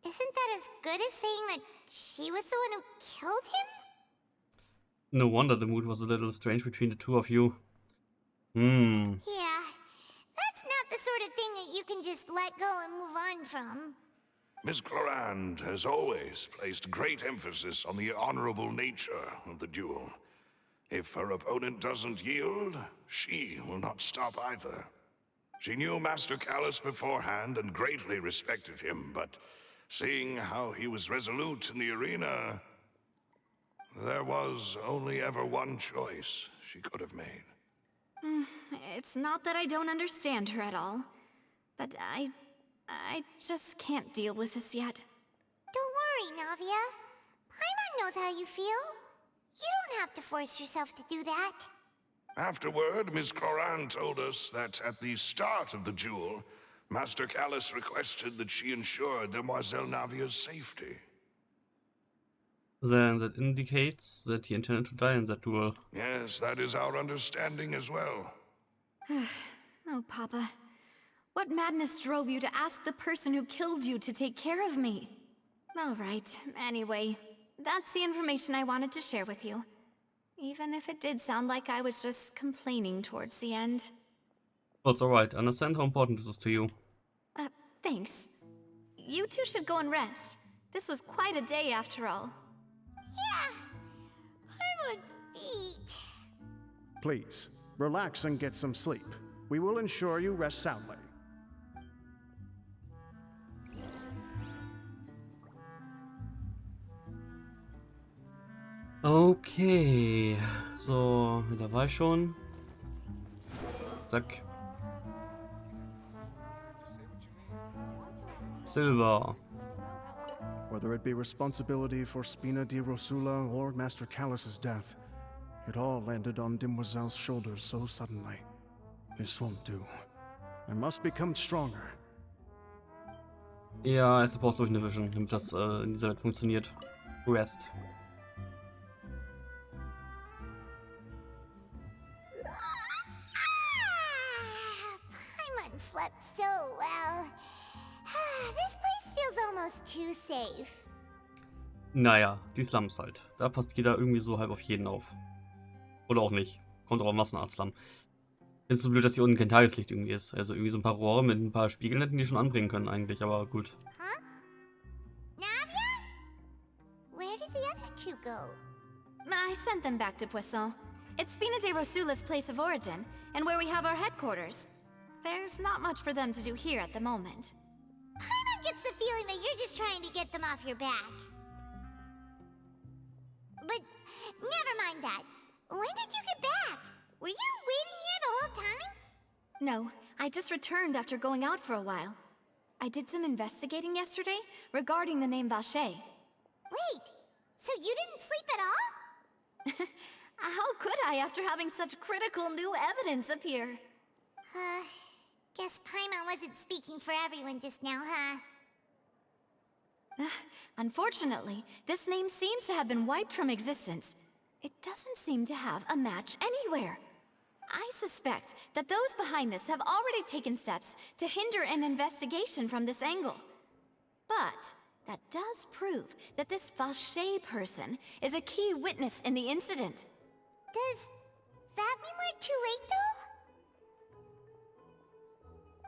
isn't that as good as saying that she was the one who killed him? No wonder the mood was a little strange between the two of you. Yeah, that's not the sort of thing that you can just let go and move on from. Ms. Clorand has always placed great emphasis on the honorable nature of the duel. If her opponent doesn't yield, she will not stop either. She knew Master Callus beforehand and greatly respected him, but seeing how he was resolute in the arena, there was only ever one choice she could have made. It's not that I don't understand her at all, but I just can't deal with this yet. Don't worry, Navia. Paimon knows how you feel. You don't have to force yourself to do that. Afterward, Ms. Clorand told us that at the start of the duel, Master Callus requested that she ensure Demoiselle Navia's safety. Then that indicates that he intended to die in that duel. Yes, that is our understanding as well. Oh, Papa. What madness drove you to ask the person who killed you to take care of me? All right, anyway, that's the information I wanted to share with you. Even if it did sound like I was just complaining towards the end. Oh, it's alright. I understand how important this is to you. Thanks. You two should go and rest. This was quite a day after all. Yeah, Paimon's beat. Please, relax and get some sleep. We will ensure you rest soundly. Okay, so, da war ich schon. Zack. Silver. Whether it be responsibility for Spina di Rosula or Master Callus's death, It all landed on Demoiselle's shoulders so suddenly. This won't do. I must become stronger. Ja, also brauchst du eine Vision, damit das in dieser Welt funktioniert. Rest. Paimon slept so well. This place feels almost too safe. Naja, die Slums halt. Da passt jeder irgendwie so halb auf jeden auf. Oder auch nicht. Kommt auch auf Massenart-Slum. Ist so blöd, dass hier unten kein Tageslicht irgendwie ist. Also irgendwie so ein paar Rohre mit ein paar Spiegeln hätten die schon anbringen können eigentlich, aber gut. Huh? Navia? Where did the other two go? I sent them back to Poisson. It's Spina de Rosula's place of origin, and where we have our headquarters. There's not much for them to do here at the moment. Paimon gets the feeling that you're just trying to get them off your back. But never mind that. When did you get back? Were you waiting here the whole time? No, I just returned after going out for a while. I did some investigating yesterday regarding the name Vache. Wait, so you didn't sleep at all? How could I after having such critical new evidence appear? Guess Paimon wasn't speaking for everyone just now, huh? Unfortunately, this name seems to have been wiped from existence. It doesn't seem to have a match anywhere. I suspect that those behind this have already taken steps to hinder an investigation from this angle. But that does prove that this Vache person is a key witness in the incident. Does that mean we're too late,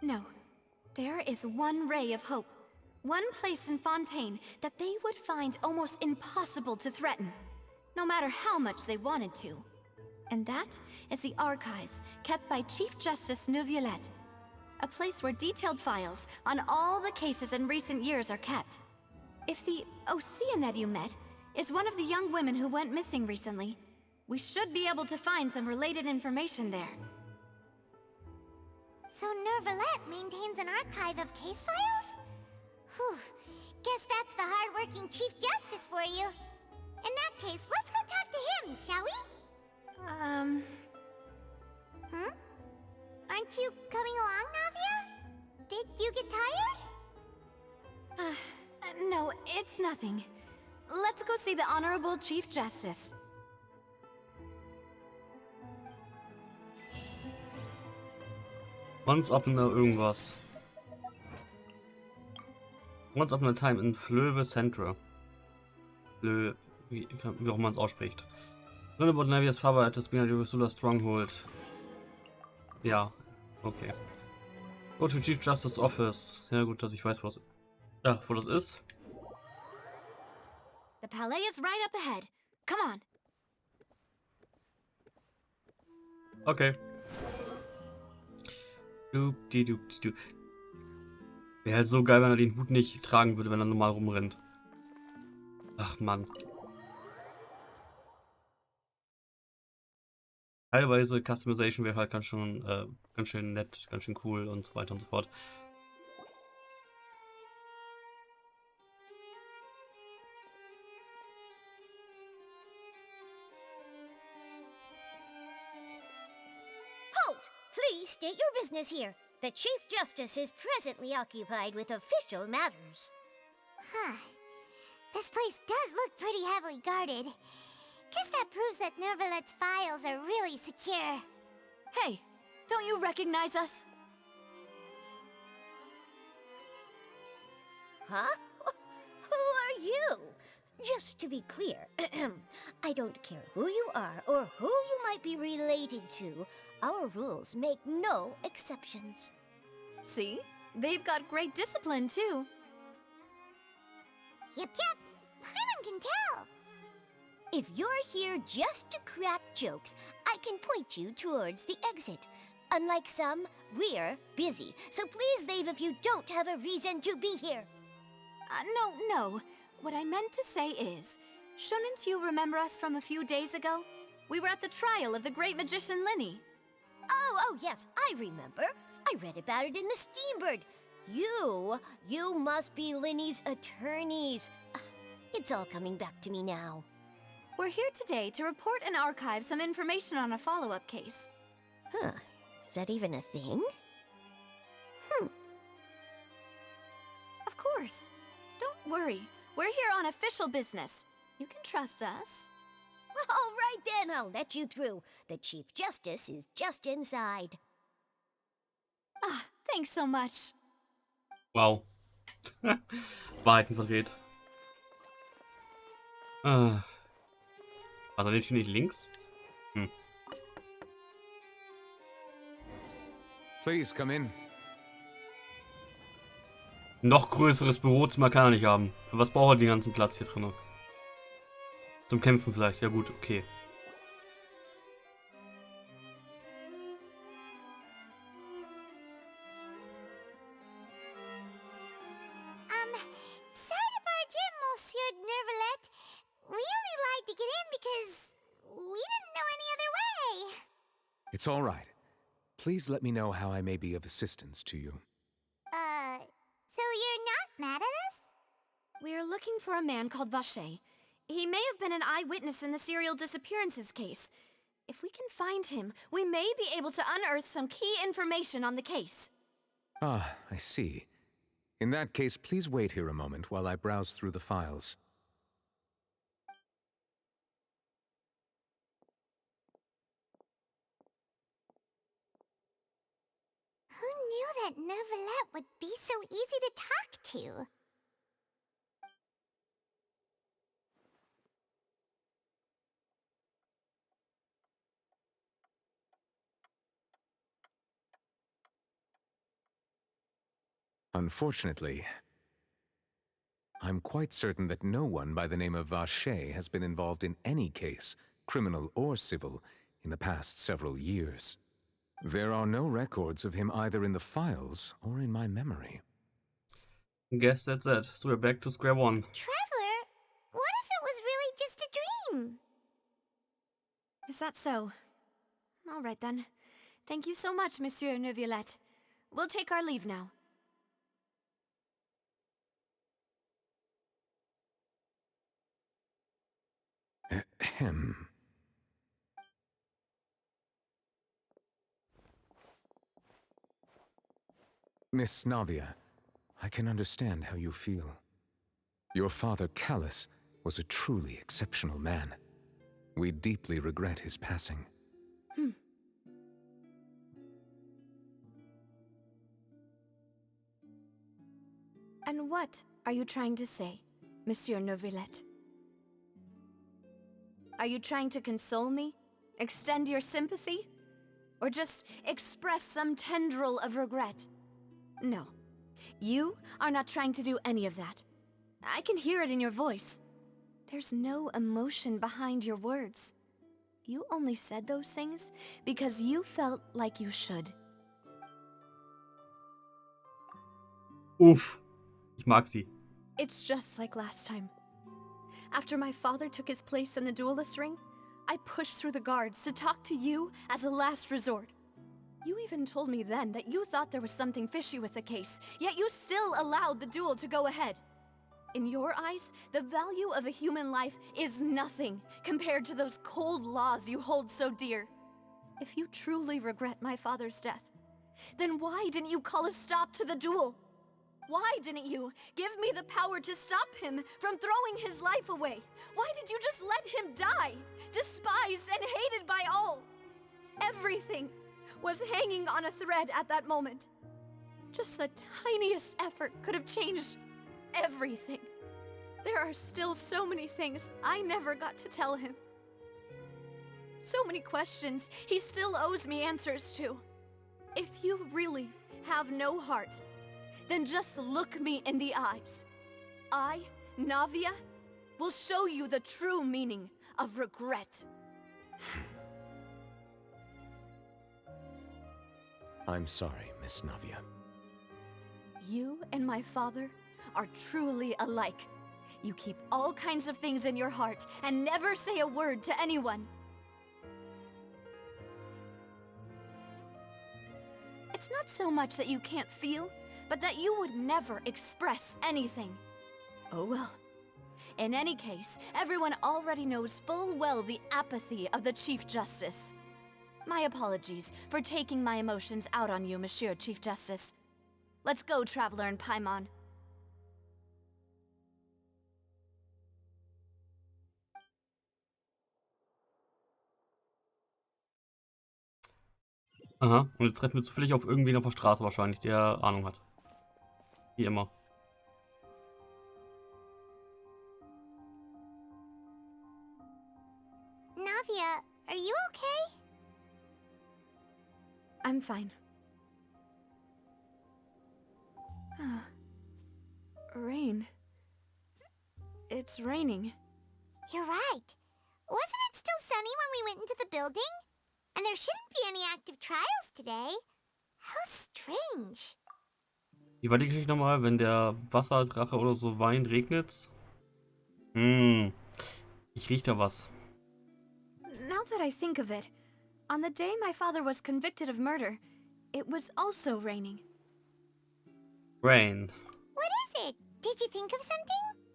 though? No. There is one ray of hope. One place in Fontaine that they would find almost impossible to threaten, no matter how much they wanted to. And that is the archives kept by Chief Justice Neuvillette. A place where detailed files on all the cases in recent years are kept. If the Oceanette you met is one of the young women who went missing recently, we should be able to find some related information there. So Neuvillette maintains an archive of case files? Whew. Guess that's the hard-working Chief Justice for you. In that case, let's go talk to him, shall we? Aren't you coming along, Navia? Did you get tired? No, it's nothing. Let's go see the Honorable Chief Justice. Once upon a irgendwas. Once upon a time in Fleuve Centre. Wie auch man es ausspricht. Learn about Navia's Farbe at the Spina de Rosula Stronghold. Ja, okay. Go to Chief Justice Office. Ja gut, dass ich weiß, wo das ist. The Palais is right up ahead. Come on. Okay. Dupdi-dupdi-du. Wäre halt so geil, wenn er den Hut nicht tragen würde, wenn er normal rumrennt. Ach Mann. Teilweise Customization wäre halt ganz schön nett, ganz schön cool und so weiter und so fort. Halt! Please state your business here. The Chief Justice is presently occupied with official matters. Huh. This place does look pretty heavily guarded. Guess that proves that Neuvillette's files are really secure. Hey, don't you recognize us? Huh? Who are you? Just to be clear, I don't care who you are or who you might be related to. Our rules make no exceptions. See? They've got great discipline, too. Yep. Paimon can tell. If you're here just to crack jokes, I can point you towards the exit. Unlike some, we're busy, so please leave if you don't have a reason to be here. No. What I meant to say is, shouldn't you remember us from a few days ago? We were at the trial of the great magician Linny. Oh, yes, I remember. I read about it in the Steambird. You must be Linny's attorneys. It's all coming back to me now. We're here today to report and archive some information on a follow-up case. Huh. Is that even a thing? Of course. Don't worry. We're here on official business. You can trust us. All right then, I'll let you through. The Chief Justice is just inside. Ah, thanks so much. Wow. Wahrheiten verdreht. Also nimmt sie nicht links? Please come in. Noch größeres Bürozimmer kann er nicht haben. Für was braucht er den ganzen Platz hier drin? Zum Kämpfen vielleicht. Ja gut, okay. Sorry to barge in, Monsieur Nervalet. We only lied to get in because we didn't know any other way. It's all right. Please let me know how I may be of assistance to you. So you're not mad at us? We're looking for a man called Vache. He may have been an eyewitness in the serial disappearances case. If we can find him, we may be able to unearth some key information on the case. Ah, I see. In that case, please wait here a moment while I browse through the files. Who knew that Nervalet would be so easy to talk to? Unfortunately, I'm quite certain that no one by the name of Vache has been involved in any case, criminal or civil, in the past several years. There are no records of him either in the files or in my memory. Guess that's it. So we're back to square one. Traveler, what if it was really just a dream? Is that so? All right then. Thank you so much, Monsieur Neuvillette. We'll take our leave now. Ahem. Miss Navia, I can understand how you feel. Your father, Callus, was a truly exceptional man. We deeply regret his passing. And what are you trying to say, Monsieur Neuvillette? Are you trying to console me? Extend your sympathy? Or just express some tendril of regret? No. You are not trying to do any of that. I can hear it in your voice. There's no emotion behind your words. You only said those things because you felt like you should. Uff. Ich mag sie. It's just like last time. After my father took his place in the duelist ring, I pushed through the guards to talk to you as a last resort. You even told me then that you thought there was something fishy with the case, yet you still allowed the duel to go ahead. In your eyes, the value of a human life is nothing compared to those cold laws you hold so dear. If you truly regret my father's death, then why didn't you call a stop to the duel? Why didn't you give me the power to stop him from throwing his life away? Why did you just let him die, despised and hated by all? Everything was hanging on a thread at that moment. Just the tiniest effort could have changed everything. There are still so many things I never got to tell him. So many questions he still owes me answers to. If you really have no heart, then just look me in the eyes. I, Navia, will show you the true meaning of regret. I'm sorry, Miss Navia. You and my father are truly alike. You keep all kinds of things in your heart and never say a word to anyone. It's not so much that you can't feel, but that you would never express anything. Oh well. In any case, everyone already knows full well the apathy of the Chief Justice. My apologies for taking my emotions out on you, Monsieur Chief Justice. Let's go, Traveler and Paimon. Aha, und jetzt treffen wir zufällig auf irgendwen auf der Straße wahrscheinlich, der Ahnung hat. Wie immer. Navia, are you okay? I'm fine. Rain. It's raining. You're right. Wasn't it still sunny when we went into the building? And there shouldn't be any active trials today. How strange. Wie war die Geschichte nochmal? Wenn der Wasserdrache oder so weint, regnet's? Ich riech da was. Now that I think of it, on the day my father was convicted of murder, it was also raining. Rain. What is it? Did you think of something?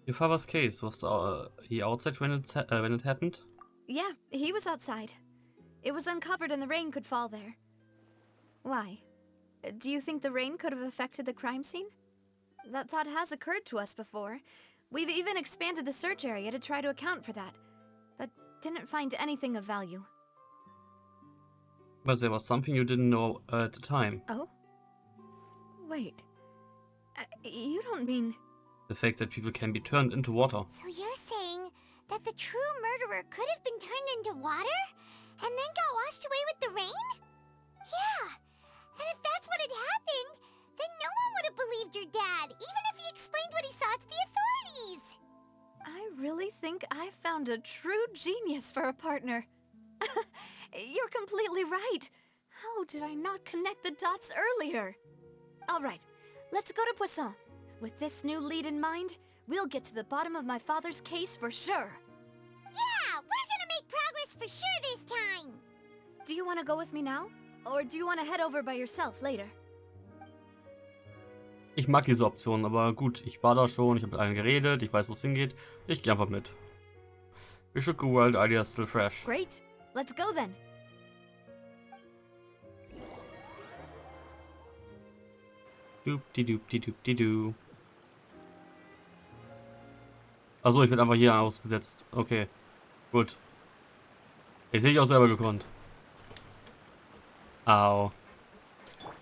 Your father's case, was he outside when it happened? Yeah, he was outside. It was uncovered and the rain could fall there. Why? Do you think the rain could have affected the crime scene? That thought has occurred to us before. We've even expanded the search area to try to account for that, but didn't find anything of value. But there was something you didn't know at the time. Oh? Wait. You don't mean... The fact that people can be turned into water. So you're saying that the true murderer could have been turned into water? And then got washed away with the rain? Yeah. And if that's what had happened, then no one would have believed your dad, even if he explained what he saw to the authorities. I really think I found a true genius for a partner. You're completely right. How did I not connect the dots earlier? All right, let's go to Poisson. With this new lead in mind, we'll get to the bottom of my father's case for sure. Yeah, we're gonna make progress for sure this time. Do you want to go with me now? Or do you want to head over by yourself later? Ich mag diese Option, aber gut, ich war da schon, ich habe mit allen geredet, ich weiß, wo es hingeht. Ich gehe einfach mit. Bishop World idea still fresh. Great, let's go then. Doop-di-doop-di-doop-di-doo. Achso, ich werde einfach hier ausgesetzt. Okay, gut. Ich sehe ich auch selber gekonnt. Au.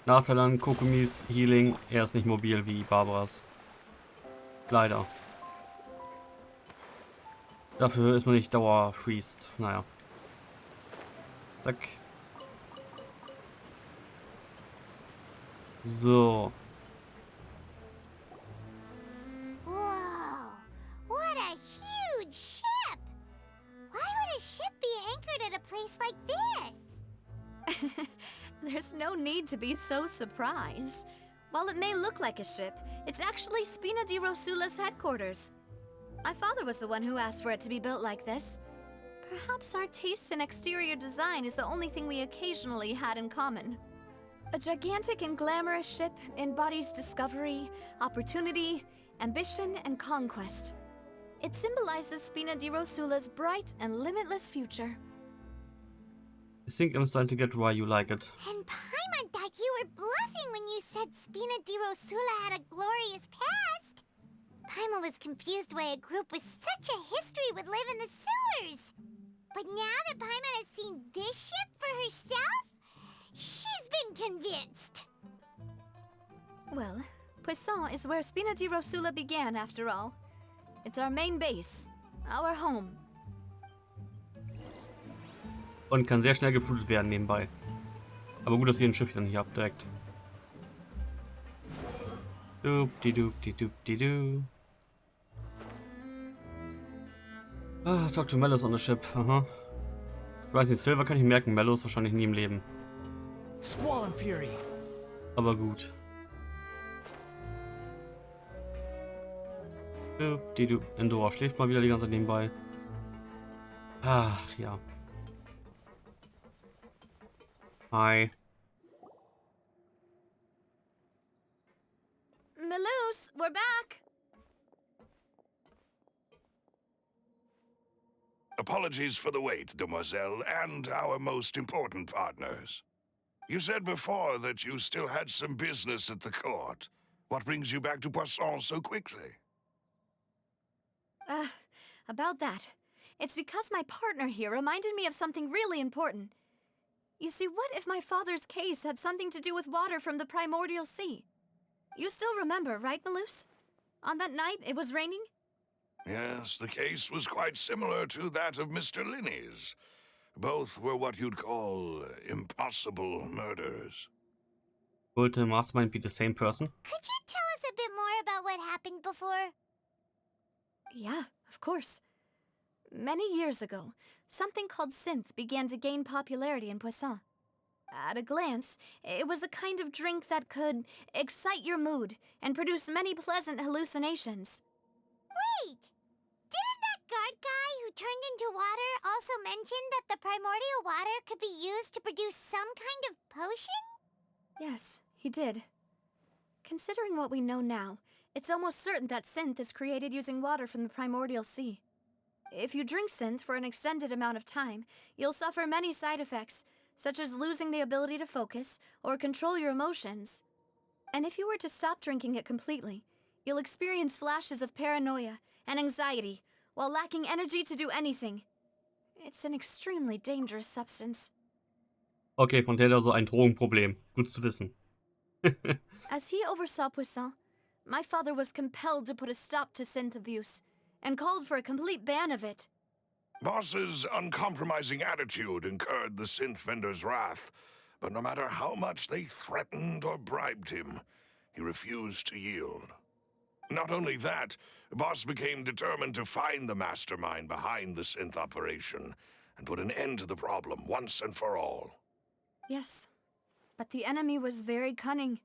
Nachteil an Kokumis Healing, er ist nicht mobil wie Barbaras. Leider. Dafür ist man nicht dauerfreezed. Naja. Zack. So. Whoa, what a huge ship! Why would a ship be anchored at a place like this? There's no need to be so surprised. While it may look like a ship, it's actually Spina di Rosula's headquarters. My father was the one who asked for it to be built like this. Perhaps our taste in exterior design is the only thing we occasionally had in common. A gigantic and glamorous ship embodies discovery, opportunity, ambition, and conquest. It symbolizes Spina di Rosula's bright and limitless future. I think I'm starting to get why you like it. And Paimon thought you were bluffing when you said Spina di Rosula had a glorious past. Paimon was confused why a group with such a history would live in the sewers. But now that Paimon has seen this ship for herself, she's been convinced. Well, Poisson is where Spina di Rosula began, after all. It's our main base, our home. Und kann sehr schnell geflutet werden nebenbei. Aber gut, dass ihr ein Schiff dann hier habt direkt. Doop-di-doop-di-doop-di-doo. Ah, talk to Mellus on the ship. Aha. Ich weiß nicht, Silver kann ich merken, Mellus wahrscheinlich nie im Leben. Squall Fury. Aber gut. Doop-di-doop. Endora schläft mal wieder die ganze Zeit nebenbei. Ach ja. Hi. Melus, we're back! Apologies for the wait, demoiselle, and our most important partners. You said before that you still had some business at the court. What brings you back to Poisson so quickly? About that. It's because my partner here reminded me of something really important. You see, what if my father's case had something to do with water from the primordial sea? You still remember, right, Malus? On that night, it was raining? Yes, the case was quite similar to that of Mr. Linney's. Both were what you'd call impossible murders. Would the mastermind be the same person? Could you tell us a bit more about what happened before? Yeah, of course. Many years ago, something called synth began to gain popularity in Poisson. At a glance, it was a kind of drink that could excite your mood and produce many pleasant hallucinations. Wait! Didn't that guard guy who turned into water also mention that the primordial water could be used to produce some kind of potion? Yes, he did. Considering what we know now, it's almost certain that synth is created using water from the primordial sea. If you drink synth for an extended amount of time, you'll suffer many side effects, such as losing the ability to focus or control your emotions. And if you were to stop drinking it completely, you'll experience flashes of paranoia and anxiety while lacking energy to do anything. It's an extremely dangerous substance. Okay, von der so ein Drogenproblem. Gut zu wissen. As he oversaw Poisson, my father was compelled to put a stop to synth abuse and called for a complete ban of it. Boss's uncompromising attitude incurred the synth vendor's wrath, but no matter how much they threatened or bribed him, he refused to yield. Not only that, Boss became determined to find the mastermind behind the synth operation and put an end to the problem once and for all. Yes, but the enemy was very cunning.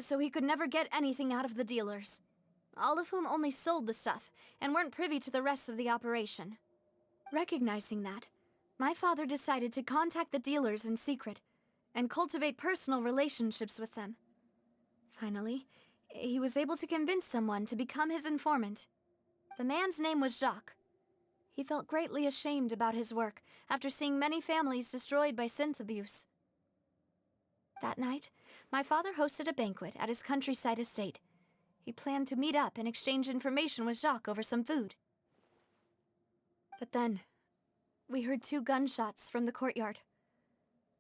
So he could never get anything out of the dealers, all of whom only sold the stuff and weren't privy to the rest of the operation. Recognizing that, my father decided to contact the dealers in secret and cultivate personal relationships with them. Finally, he was able to convince someone to become his informant. The man's name was Jacques. He felt greatly ashamed about his work after seeing many families destroyed by synth abuse. That night, my father hosted a banquet at his countryside estate. He planned to meet up and exchange information with Jacques over some food. But then, we heard 2 gunshots from the courtyard.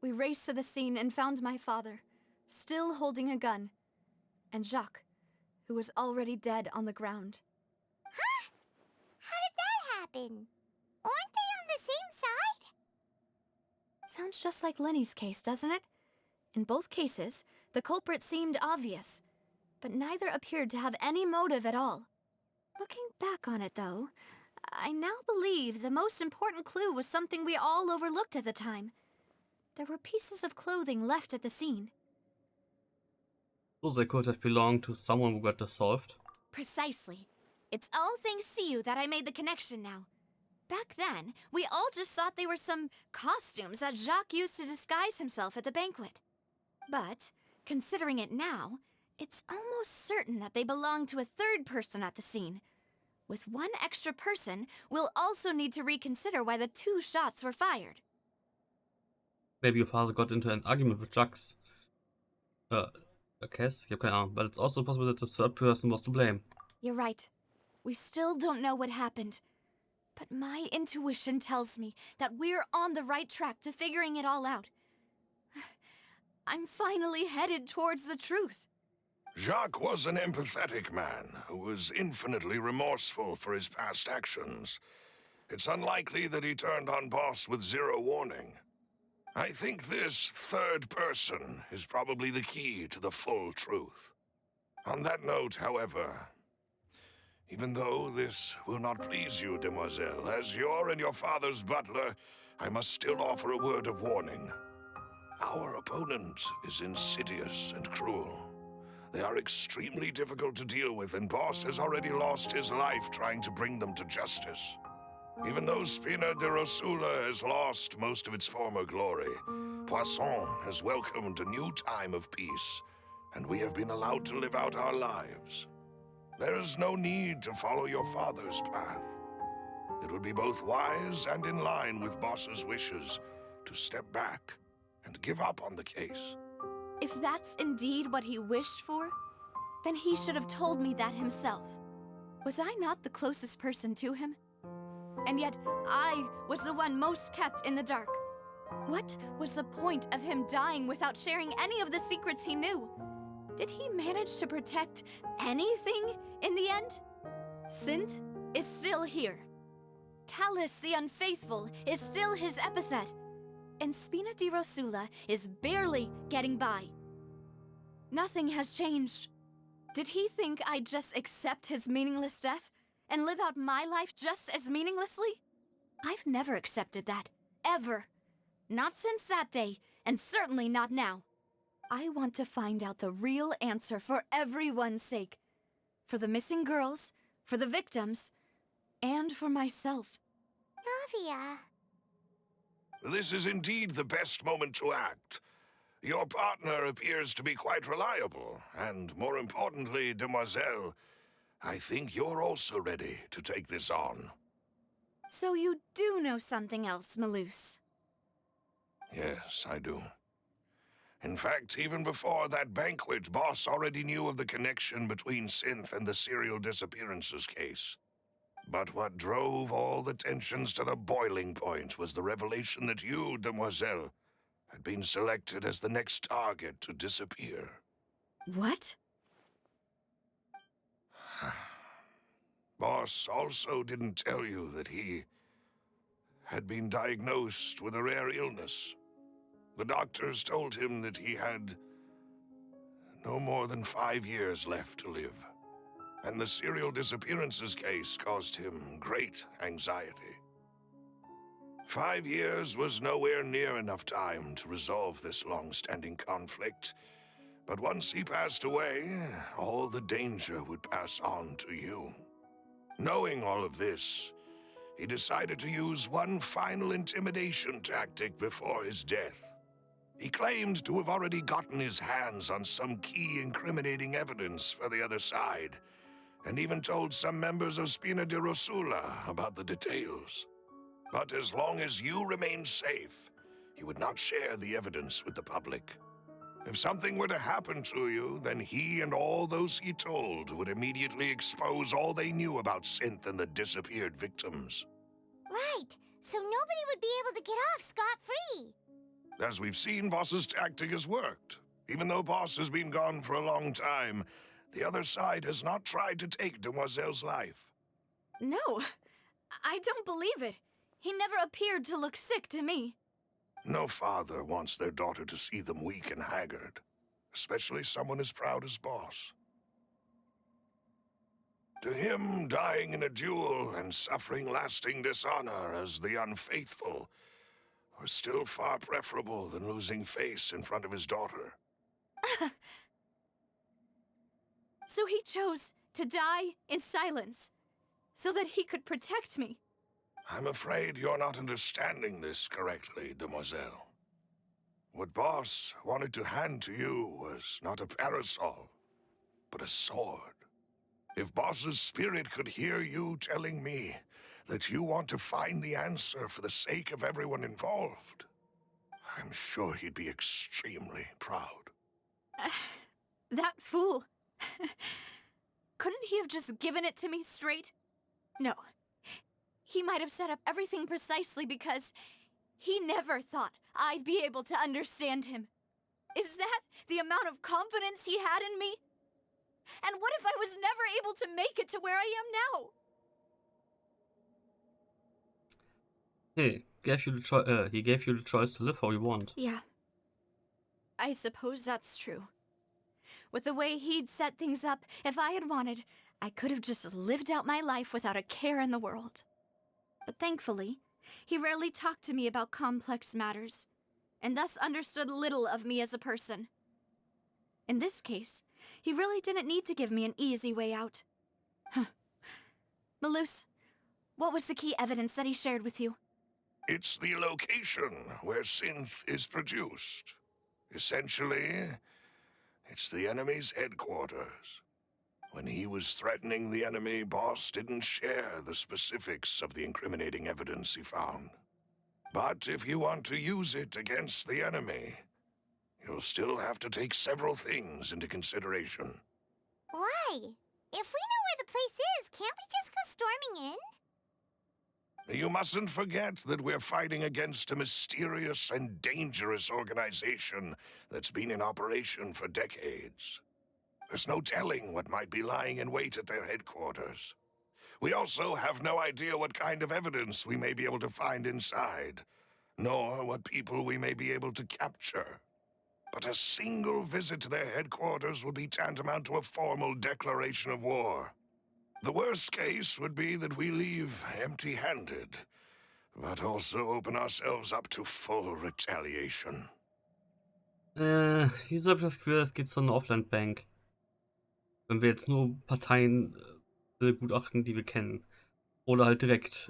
We raced to the scene and found my father, still holding a gun, and Jacques, who was already dead on the ground. Huh? How did that happen? Aren't they on the same side? Sounds just like Lenny's case, doesn't it? In both cases, the culprit seemed obvious, but neither appeared to have any motive at all. Looking back on it, though, I now believe the most important clue was something we all overlooked at the time. There were pieces of clothing left at the scene. So they could have belonged to someone who got dissolved. Precisely. It's all thanks to you that I made the connection now. Back then, we all just thought they were some costumes that Jacques used to disguise himself at the banquet. But, considering it now, it's almost certain that they belong to a third person at the scene. With one extra person, we'll also need to reconsider why the 2 shots were fired. Maybe your father got into an argument with Jacques. Cass? Ich habe keine Ahnung. But it's also possible that the third person was to blame. You're right. We still don't know what happened. But my intuition tells me that we're on the right track to figuring it all out. I'm finally headed towards the truth. Jacques was an empathetic man who was infinitely remorseful for his past actions. It's unlikely that he turned on Boss with 0 warning. I think this third person is probably the key to the full truth. On that note, however, even though this will not please you, demoiselle, as your and your father's butler, I must still offer a word of warning. Our opponent is insidious and cruel. They are extremely difficult to deal with, and Boss has already lost his life trying to bring them to justice. Even though Spina de Rosula has lost most of its former glory, Poisson has welcomed a new time of peace, and we have been allowed to live out our lives. There is no need to follow your father's path. It would be both wise and in line with Boss's wishes to step back and give up on the case. If that's indeed what he wished for, then he should have told me that himself. Was I not the closest person to him? And yet, I was the one most kept in the dark. What was the point of him dying without sharing any of the secrets he knew? Did he manage to protect anything in the end? Synth is still here. Callus the Unfaithful is still his epithet. And Spina di Rosula is barely getting by. Nothing has changed. Did he think I'd just accept his meaningless death and live out my life just as meaninglessly? I've never accepted that. Ever. Not since that day, and certainly not now. I want to find out the real answer for everyone's sake. For the missing girls, for the victims, and for myself. Navia. This is indeed the best moment to act. Your partner appears to be quite reliable, and more importantly, Demoiselle, I think you're also ready to take this on. So you do know something else, Malus? Yes, I do. In fact, even before that banquet, Boss already knew of the connection between Synth and the serial disappearances case. But what drove all the tensions to the boiling point was the revelation that you, Demoiselle, had been selected as the next target to disappear. What? Boss also didn't tell you that he had been diagnosed with a rare illness. The doctors told him that he had no more than 5 years left to live, and the serial disappearances case caused him great anxiety. 5 years was nowhere near enough time to resolve this long-standing conflict, but once he passed away, all the danger would pass on to you. Knowing all of this, he decided to use one final intimidation tactic before his death. He claimed to have already gotten his hands on some key incriminating evidence for the other side, and even told some members of Spina di Rosula about the details. But as long as you remained safe, he would not share the evidence with the public. If something were to happen to you, then he and all those he told would immediately expose all they knew about Synth and the disappeared victims. Right, so nobody would be able to get off scot-free. As we've seen, Boss's tactic has worked. Even though Boss has been gone for a long time, the other side has not tried to take Demoiselle's life. No, I don't believe it. He never appeared to look sick to me. No father wants their daughter to see them weak and haggard, especially someone as proud as Boss. To him, dying in a duel and suffering lasting dishonor as the unfaithful was still far preferable than losing face in front of his daughter. So he chose to die in silence, so that he could protect me. I'm afraid you're not understanding this correctly, Demoiselle. What Boss wanted to hand to you was not a parasol, but a sword. If Boss's spirit could hear you telling me that you want to find the answer for the sake of everyone involved, I'm sure he'd be extremely proud. That fool. Couldn't he have just given it to me straight? No. He might have set up everything precisely because he never thought I'd be able to understand him. Is that the amount of confidence he had in me? And what if I was never able to make it to where I am now? Hey, he gave you the choice to live how you want. Yeah. I suppose that's true. With the way he'd set things up, if I had wanted, I could have just lived out my life without a care in the world. But thankfully, he rarely talked to me about complex matters, and thus understood little of me as a person. In this case, he really didn't need to give me an easy way out. Malus, what was the key evidence that he shared with you? It's the location where Synth is produced. Essentially, it's the enemy's headquarters. When he was threatening the enemy, Boss didn't share the specifics of the incriminating evidence he found. But if you want to use it against the enemy, you'll still have to take several things into consideration. Why? If we know where the place is, can't we just go storming in? You mustn't forget that we're fighting against a mysterious and dangerous organization that's been in operation for decades. There's no telling what might be lying in wait at their headquarters. We also have no idea what kind of evidence we may be able to find inside, nor what people we may be able to capture. But a single visit to their headquarters would be tantamount to a formal declaration of war. The worst case would be that we leave empty-handed, but also open ourselves up to full retaliation. Wieso habe ich das Gefühl, es geht so eine Offline-Bank? Wenn wir jetzt nur Parteien begutachten, die wir kennen. Oder halt direkt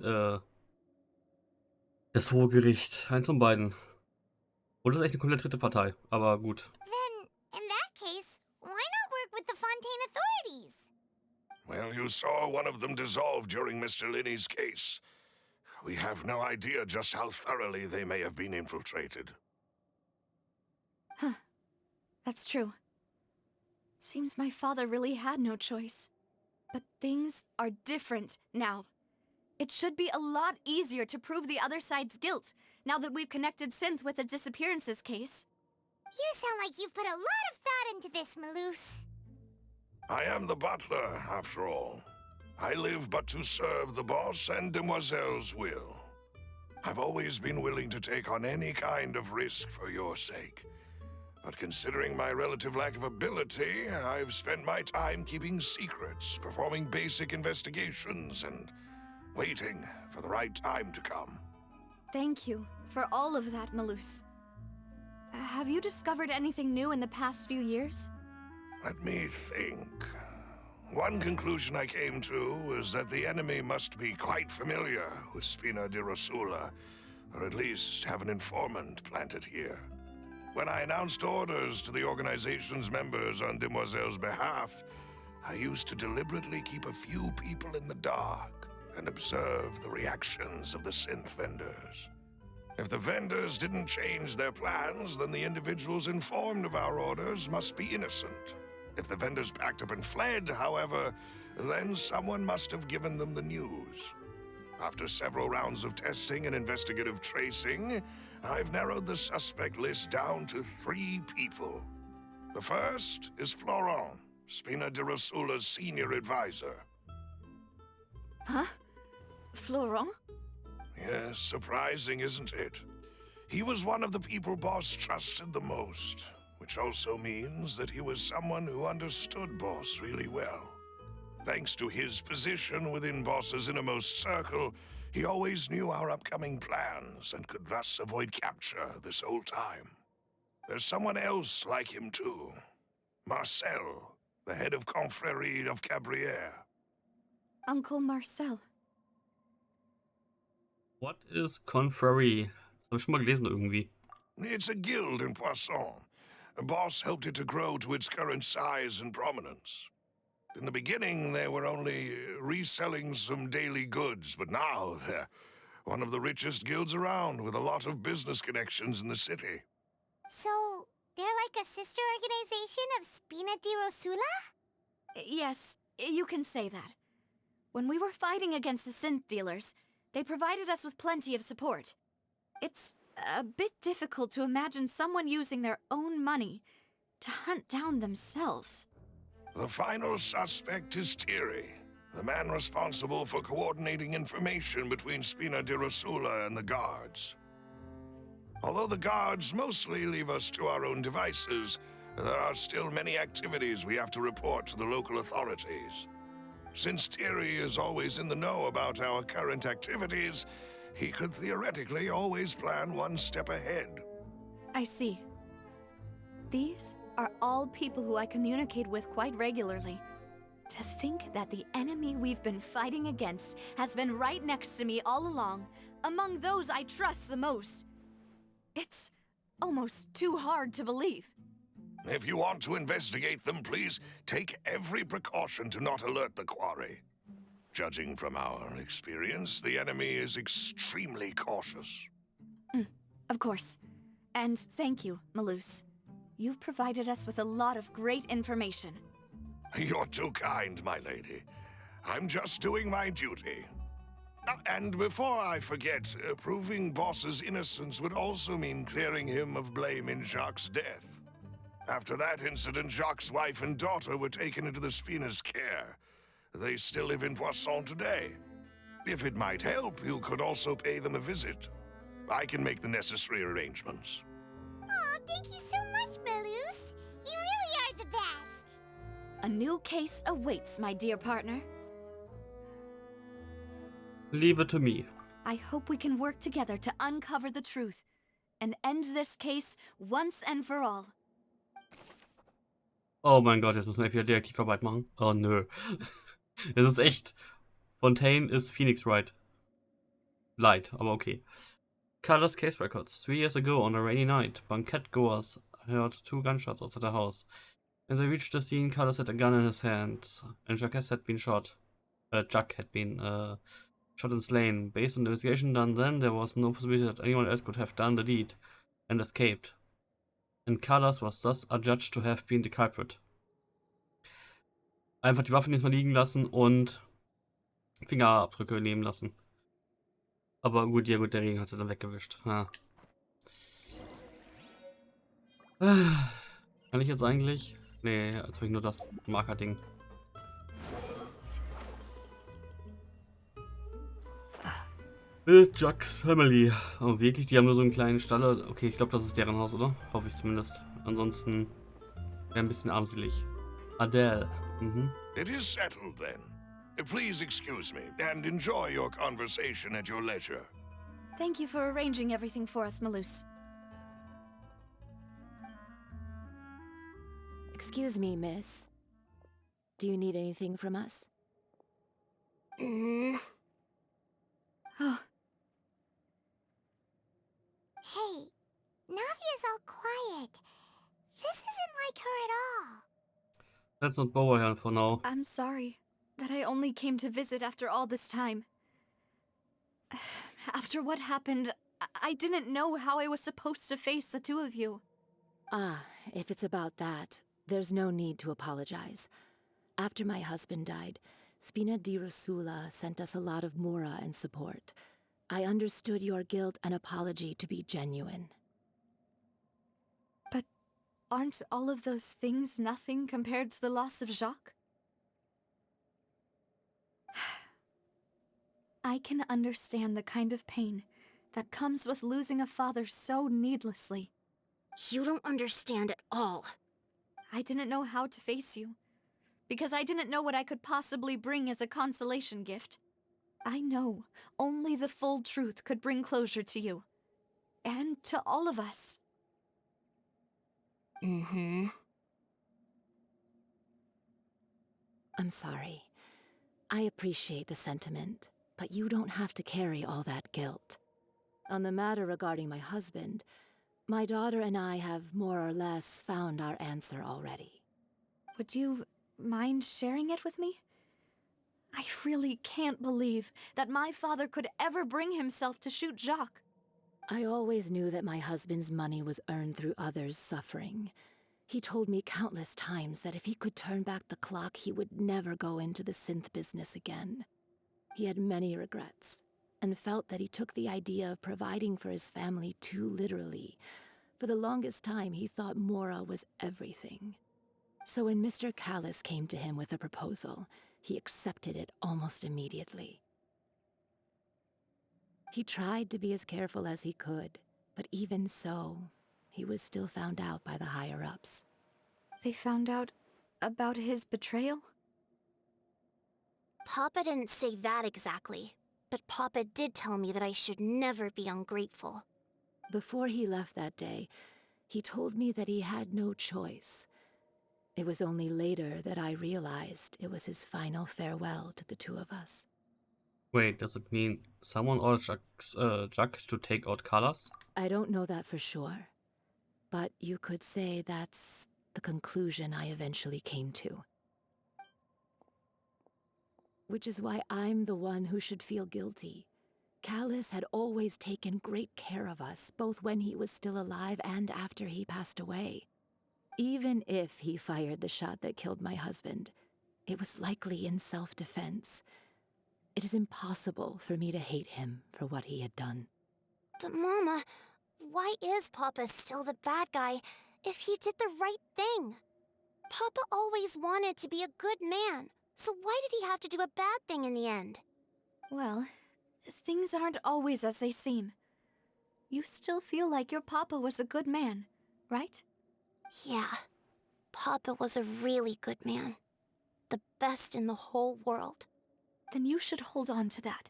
das Hohe Gericht. Eins von beiden. Oder das ist echt eine komplett dritte Partei. Aber gut. Then, in that case, why not work with the Fontaine authorities? Well, you saw one of them dissolve during Mr. Linney's case. We have no idea just how thoroughly they may have been infiltrated. Huh. That's true. Seems my father really had no choice. But things are different now. It should be a lot easier to prove the other side's guilt, now that we've connected Synth with the disappearances case. You sound like you've put a lot of thought into this, Maloose. I am the butler, after all. I live but to serve the boss and Demoiselle's will. I've always been willing to take on any kind of risk for your sake. But considering my relative lack of ability, I've spent my time keeping secrets, performing basic investigations, and waiting for the right time to come. Thank you for all of that, Maloose. Have you discovered anything new in the past few years? Let me think. One conclusion I came to was that the enemy must be quite familiar with Spina di Rosula, or at least have an informant planted here. When I announced orders to the organization's members on Demoiselle's behalf, I used to deliberately keep a few people in the dark and observe the reactions of the synth vendors. If the vendors didn't change their plans, then the individuals informed of our orders must be innocent. If the vendors packed up and fled, however, then someone must have given them the news. After several rounds of testing and investigative tracing, I've narrowed the suspect list down to 3 people. The first is Florent, Spina di Rosula's senior advisor. Huh? Florent? Yes, surprising, isn't it? He was one of the people Boss trusted the most, which also means that he was someone who understood Boss really well. Thanks to his position within Boss's innermost circle, he always knew our upcoming plans and could thus avoid capture this whole time. There's someone else like him too. Marcel, the head of Confrérie of Cabrières. Uncle Marcel. What is Confrérie? Das habe ich schon mal gelesen irgendwie. It's a guild in Poisson. Boss helped it to grow to its current size and prominence. In the beginning, they were only reselling some daily goods, but now they're one of the richest guilds around, with a lot of business connections in the city. So, they're like a sister organization of Spina di Rosula? Yes, you can say that. When we were fighting against the synth dealers, they provided us with plenty of support. It's a bit difficult to imagine someone using their own money to hunt down themselves. The final suspect is Thierry, the man responsible for coordinating information between Spina di Rosula and the guards. Although the guards mostly leave us to our own devices, there are still many activities we have to report to the local authorities. Since Thierry is always in the know about our current activities, he could theoretically always plan one step ahead. I see. These are all people who I communicate with quite regularly. To think that the enemy we've been fighting against has been right next to me all along, among those I trust the most. It's almost too hard to believe. If you want to investigate them, please take every precaution to not alert the quarry. Judging from our experience, the enemy is extremely cautious. Of course. And thank you, Malus. You've provided us with a lot of great information. You're too kind, my lady. I'm just doing my duty. And before I forget, proving Boss's innocence would also mean clearing him of blame in Jacques' death. After that incident, Jacques' wife and daughter were taken into the Spina's care. They still live in Poisson today. If it might help, you could also pay them a visit. I can make the necessary arrangements. Oh, thank you so much, Malus. You really are the best. A new case awaits, my dear partner. Leave it to me. I hope we can work together to uncover the truth and end this case once and for all. Oh mein Gott, jetzt müssen wir wieder Detektivarbeit machen. Oh nö. Es ist echt. Fontaine ist Phoenix Wright. Light, aber okay. Colors case records. 3 years ago, on a rainy night, banquet goers heard 2 gunshots outside the house. As they reached the scene, Colors had a gun in his hand, and Jacques had been shot. Jack had been shot and slain. Based on the investigation done then, there was no possibility that anyone else could have done the deed and escaped. And Colors was thus adjudged to have been the culprit. Einfach die Waffen diesmal liegen lassen und Fingerabdrücke nehmen lassen. Aber gut, ja gut, der Regen hat sie dann weggewischt. Ja. Kann ich jetzt eigentlich? Nee, jetzt habe ich nur das Marker-Ding. Jacques Family. Oh, wirklich? Die haben nur so einen kleinen Stall. Okay, ich glaube, das ist deren Haus, oder? Hoffe ich zumindest. Ansonsten wäre ein bisschen armselig. Adele. Mhm. It is settled then. Please excuse me and enjoy your conversation at your leisure. Thank you for arranging everything for us, Malus. Excuse me, miss. Do you need anything from us? Oh, Hey, Navia's all quiet. This isn't like her at all. Let's not bother her for now. I'm sorry that I only came to visit after all this time. After what happened, I didn't know how I was supposed to face the two of you. Ah, if it's about that, there's no need to apologize. After my husband died, Spina di Rosula sent us a lot of mora and support. I understood your guilt and apology to be genuine. But aren't all of those things nothing compared to the loss of Jacques? I can understand the kind of pain that comes with losing a father so needlessly. You don't understand at all. I didn't know how to face you, because I didn't know what I could possibly bring as a consolation gift. I know only the full truth could bring closure to you, and to all of us. Mm-hmm. I'm sorry. I appreciate the sentiment, but you don't have to carry all that guilt. On the matter regarding my husband, my daughter and I have more or less found our answer already. Would you mind sharing it with me? I really can't believe that my father could ever bring himself to shoot Jacques. I always knew that my husband's money was earned through others' suffering. He told me countless times that if he could turn back the clock, he would never go into the synth business again. He had many regrets, and felt that he took the idea of providing for his family too literally. For the longest time, he thought Mora was everything. So when Mr. Callis came to him with a proposal, he accepted it almost immediately. He tried to be as careful as he could, but even so, he was still found out by the higher-ups. They found out about his betrayal? Papa didn't say that exactly, but Papa did tell me that I should never be ungrateful. Before he left that day, he told me that he had no choice. It was only later that I realized it was his final farewell to the two of us. Wait, does it mean someone ordered Jacques to take out Colors? I don't know that for sure, but you could say that's the conclusion I eventually came to. Which is why I'm the one who should feel guilty. Callus had always taken great care of us, both when he was still alive and after he passed away. Even if he fired the shot that killed my husband, it was likely in self-defense. It is impossible for me to hate him for what he had done. But Mama, why is Papa still the bad guy if he did the right thing? Papa always wanted to be a good man, so why did he have to do a bad thing in the end? Well, things aren't always as they seem. You still feel like your papa was a good man, right? Yeah, Papa was a really good man. The best in the whole world. Then you should hold on to that.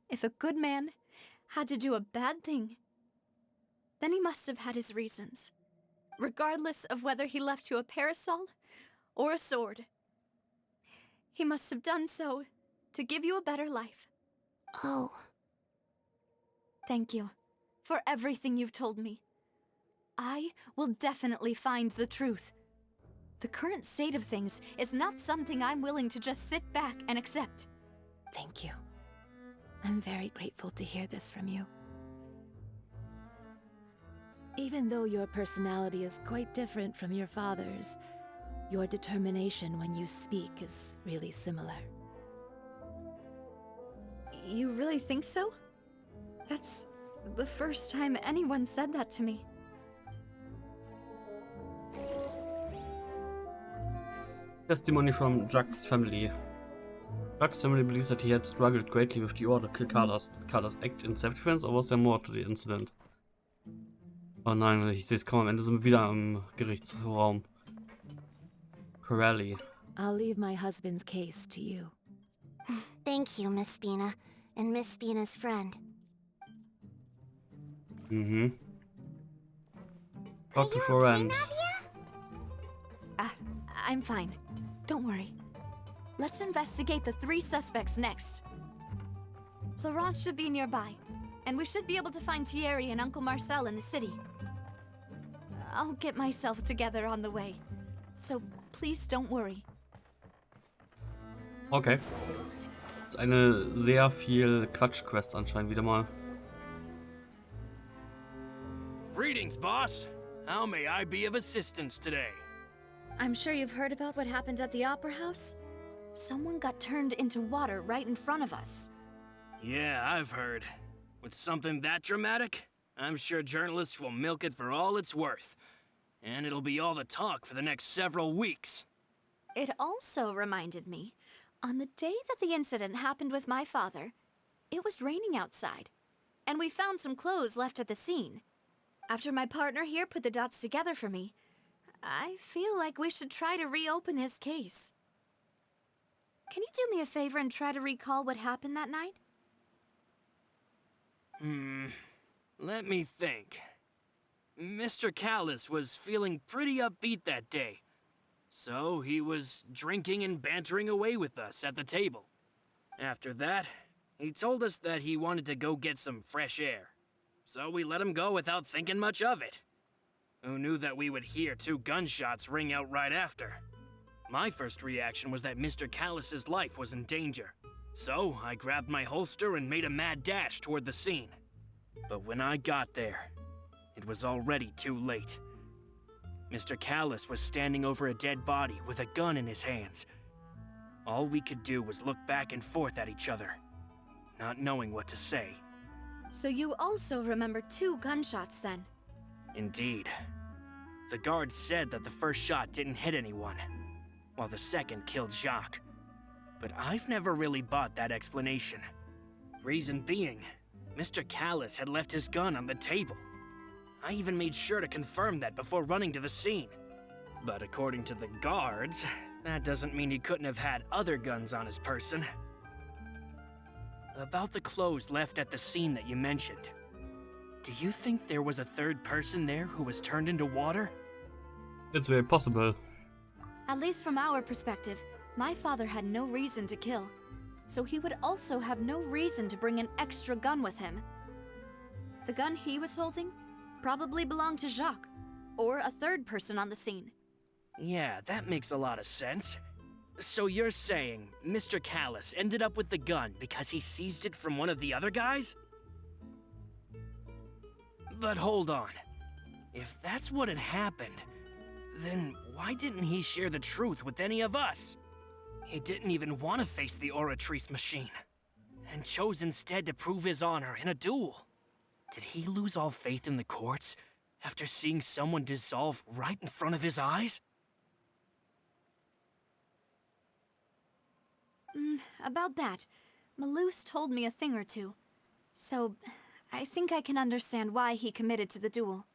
If a good man had to do a bad thing, then he must have had his reasons. Regardless of whether he left you a parasol or a sword. He must have done so to give you a better life. Oh. Thank you for everything you've told me. I will definitely find the truth. The current state of things is not something I'm willing to just sit back and accept. Thank you. I'm very grateful to hear this from you. Even though your personality is quite different from your father's, your determination when you speak is really similar. You really think so? That's the first time anyone said that to me. Testimony from Jack's family. Jack's family believes that he had struggled greatly with the order to kill Carlos. Carlos act in self-defense, or was there more to the incident? Oh nein, ich sehe es kaum. Am Ende sind wir wieder im Gerichtsraum. Corelli. I'll leave my husband's case to you. Thank you, Miss Spina, and Miss Spina's friend. Dr. Florent. I'm fine. Don't worry. Let's investigate the 3 suspects next. Florent should be nearby, and we should be able to find Thierry and Uncle Marcel in the city. I'll get myself together on the way, so please don't worry. Okay. Das ist eine sehr viel Quatsch-Quest anscheinend wieder mal. Greetings, boss. How may I be of assistance today? I'm sure you've heard about what happened at the Opera House? Someone got turned into water right in front of us. Yeah, I've heard. With something that dramatic, I'm sure journalists will milk it for all it's worth. And it'll be all the talk for the next several weeks. It also reminded me, on the day that the incident happened with my father, it was raining outside, and we found some clothes left at the scene. After my partner here put the dots together for me, I feel like we should try to reopen his case. Can you do me a favor and try to recall what happened that night? Let me think. Mr. Callus was feeling pretty upbeat that day. So he was drinking and bantering away with us at the table. After that, he told us that he wanted to go get some fresh air. So we let him go without thinking much of it. Who knew that we would hear 2 gunshots ring out right after? My first reaction was that Mr. Callus's life was in danger. So I grabbed my holster and made a mad dash toward the scene. But when I got there, it was already too late. Mr. Callus was standing over a dead body with a gun in his hands. All we could do was look back and forth at each other, not knowing what to say. So you also remember 2 gunshots then? Indeed. The guard said that the first shot didn't hit anyone, while the second killed Jacques. But I've never really bought that explanation. Reason being, Mr. Callus had left his gun on the table. I even made sure to confirm that before running to the scene. But according to the guards, that doesn't mean he couldn't have had other guns on his person. About the clothes left at the scene that you mentioned, do you think there was a 3rd person there who was turned into water? It's very possible. At least from our perspective, my father had no reason to kill. So he would also have no reason to bring an extra gun with him. The gun he was holding probably belonged to Jacques, or a 3rd person on the scene. Yeah, that makes a lot of sense. So you're saying Mr. Callus ended up with the gun because he seized it from one of the other guys? But hold on. If that's what had happened, then why didn't he share the truth with any of us? He didn't even want to face the Oratrice machine, and chose instead to prove his honor in a duel. Did he lose all faith in the courts after seeing someone dissolve right in front of his eyes? About that, Malus told me a thing or two. So, I think I can understand why he committed to the duel.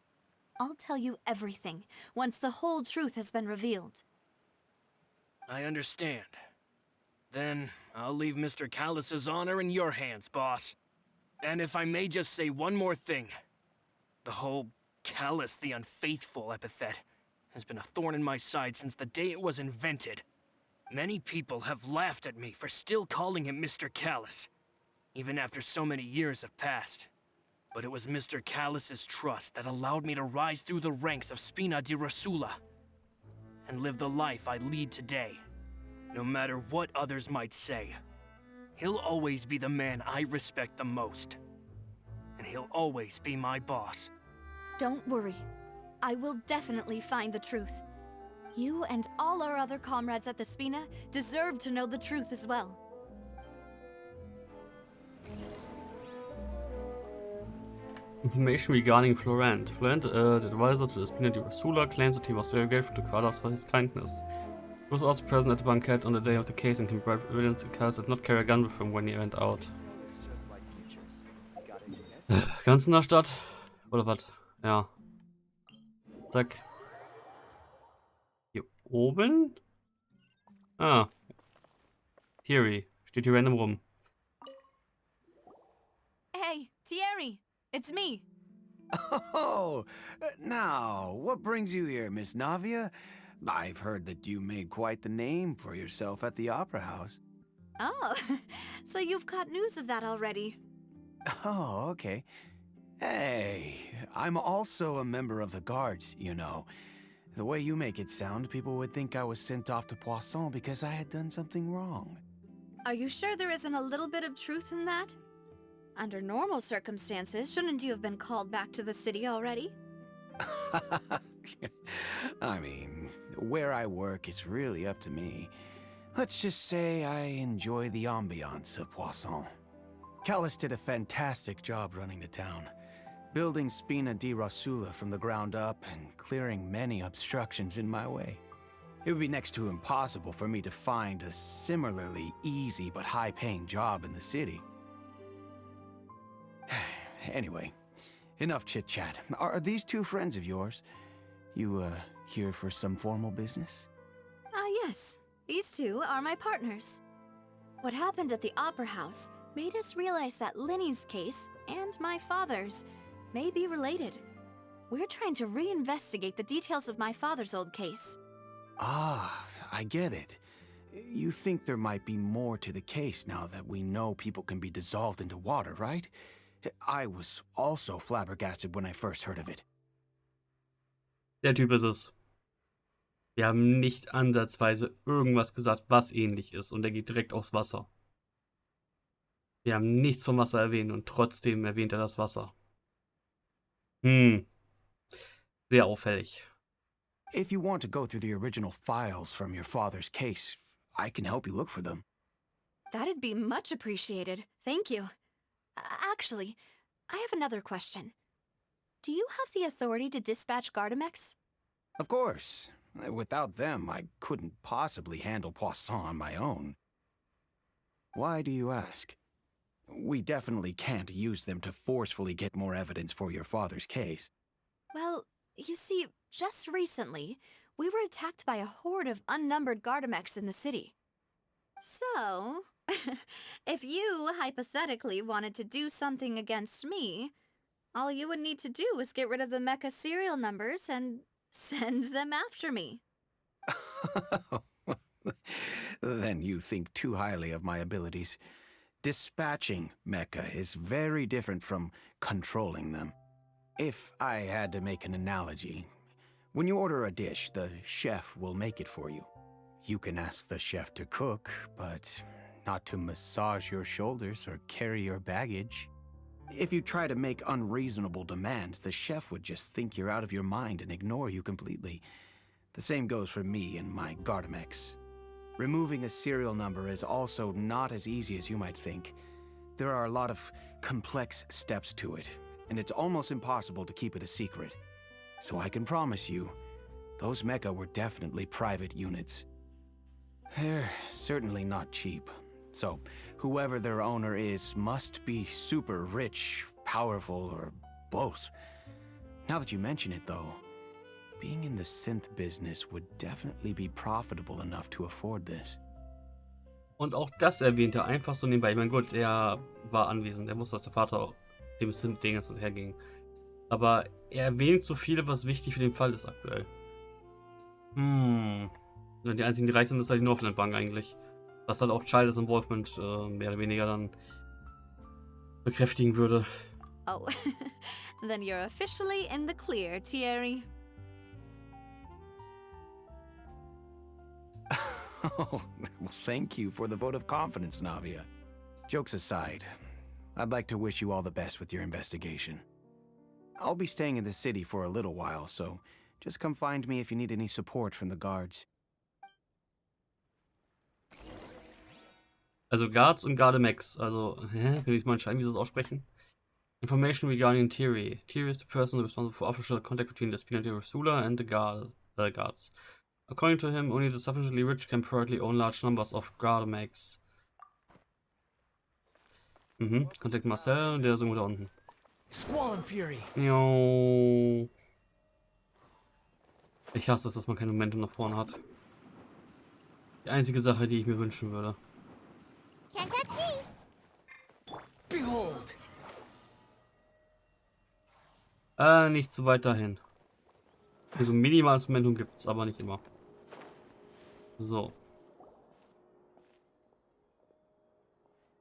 I'll tell you everything, once the whole truth has been revealed. I understand. Then, I'll leave Mr. Callus's honor in your hands, boss. And if I may just say one more thing. The whole Callus the Unfaithful epithet has been a thorn in my side since the day it was invented. Many people have laughed at me for still calling him Mr. Callus, even after so many years have passed. But it was Mr. Callus's trust that allowed me to rise through the ranks of Spina di Rosula and live the life I lead today. No matter what others might say, he'll always be the man I respect the most. And he'll always be my boss. Don't worry. I will definitely find the truth. You and all our other comrades at the Spina deserve to know the truth as well. Information regarding Florent. Florent, the advisor to the Spina di Rosula, claims that he was very grateful to Carlos for his kindness. He was also present at the banquet on the day of the case and can provide evidence that Carlos did not carry a gun with him when he went out. Ganz in der Stadt? Oder was? Ja. Zack. Hier oben? Ah. Thierry. Steht hier random rum. Hey, Thierry! It's me! Oh, now, what brings you here, Miss Navia? I've heard that you made quite the name for yourself at the Opera House. Oh, so you've caught news of that already. Oh, okay. Hey, I'm also a member of the Guards, you know. The way you make it sound, people would think I was sent off to Poisson because I had done something wrong. Are you sure there isn't a little bit of truth in that? Under normal circumstances, shouldn't you have been called back to the city already? I mean, where I work is really up to me. Let's just say I enjoy the ambiance of Poisson. Callus did a fantastic job running the town, building Spina di Rosula from the ground up and clearing many obstructions in my way. It would be next to impossible for me to find a similarly easy but high-paying job in the city. Anyway, enough chit-chat. Are these two friends of yours? You, here for some formal business? Yes. These two are my partners. What happened at the Opera House made us realize that Linny's case and my father's may be related. We're trying to reinvestigate the details of my father's old case. Ah, I get it. You think there might be more to the case now that we know people can be dissolved into water, right? I was also flabbergasted when I first heard of it. Der Typ ist es. Wir haben nicht ansatzweise irgendwas gesagt, was ähnlich ist. Und er geht direkt aufs Wasser. Wir haben nichts vom Wasser erwähnt und trotzdem erwähnt er das Wasser. Sehr auffällig. If you want to go through the original files from your father's case, I can help you look for them. That'd be much appreciated. Thank you. Actually, I have another question. Do you have the authority to dispatch Gardamex? Of course. Without them, I couldn't possibly handle Poisson on my own. Why do you ask? We definitely can't use them to forcefully get more evidence for your father's case. Well, you see, just recently, we were attacked by a horde of unnumbered Gardamex in the city. So, if you hypothetically wanted to do something against me, all you would need to do is get rid of the mecha serial numbers and send them after me. Then you think too highly of my abilities. Dispatching mecha is very different from controlling them. If I had to make an analogy, When you order a dish, the chef will make it for you. You can ask the chef to cook, but not to massage your shoulders or carry your baggage. If you try to make unreasonable demands, the chef would just think you're out of your mind and ignore you completely. The same goes for me and my Gardamex. Removing a serial number is also not as easy as you might think. There are a lot of complex steps to it, and it's almost impossible to keep it a secret. So I can promise you, those mecha were definitely private units. They're certainly not cheap. So, whoever their owner is must be super rich, powerful, or both. Now that you mention it, though, being in the synth business would definitely be profitable enough to afford this. Und auch das erwähnt er einfach so nebenbei. Ich meine, gut, er war anwesend. Er wusste, dass der Vater auch dem Synth-Ding ist, das herging. Aber er erwähnt so viel, was wichtig für den Fall ist aktuell. Die einzigen, die reich sind, ist halt die Northland Bank eigentlich. Was halt auch Childish Involvement mehr oder weniger dann bekräftigen würde. Oh, then you're officially in the clear, Thierry. Oh, well, thank you for the vote of confidence, Navia. Jokes aside, I'd like to wish you all the best with your investigation. I'll be staying in the city for a little while, so just come find me if you need any support from the guards. Also Guards und Gardamex. Also, kann ich mal entscheiden, wie sie das aussprechen? Information regarding Thierry. Thierry is the person responsible for official contact between the Spina Ruler and the guards. According to him, only the sufficiently rich can proudly own large numbers of Gardamex. Kontakt Marcel, der ist irgendwo da unten. Squall and Fury. Jo. Ich hasse es, dass man kein Momentum nach vorne hat. Die einzige Sache, die ich mir wünschen würde. Can't catch me. Behold. Nicht so weit dahin. Also minimales Momentum gibt es, aber nicht immer. So.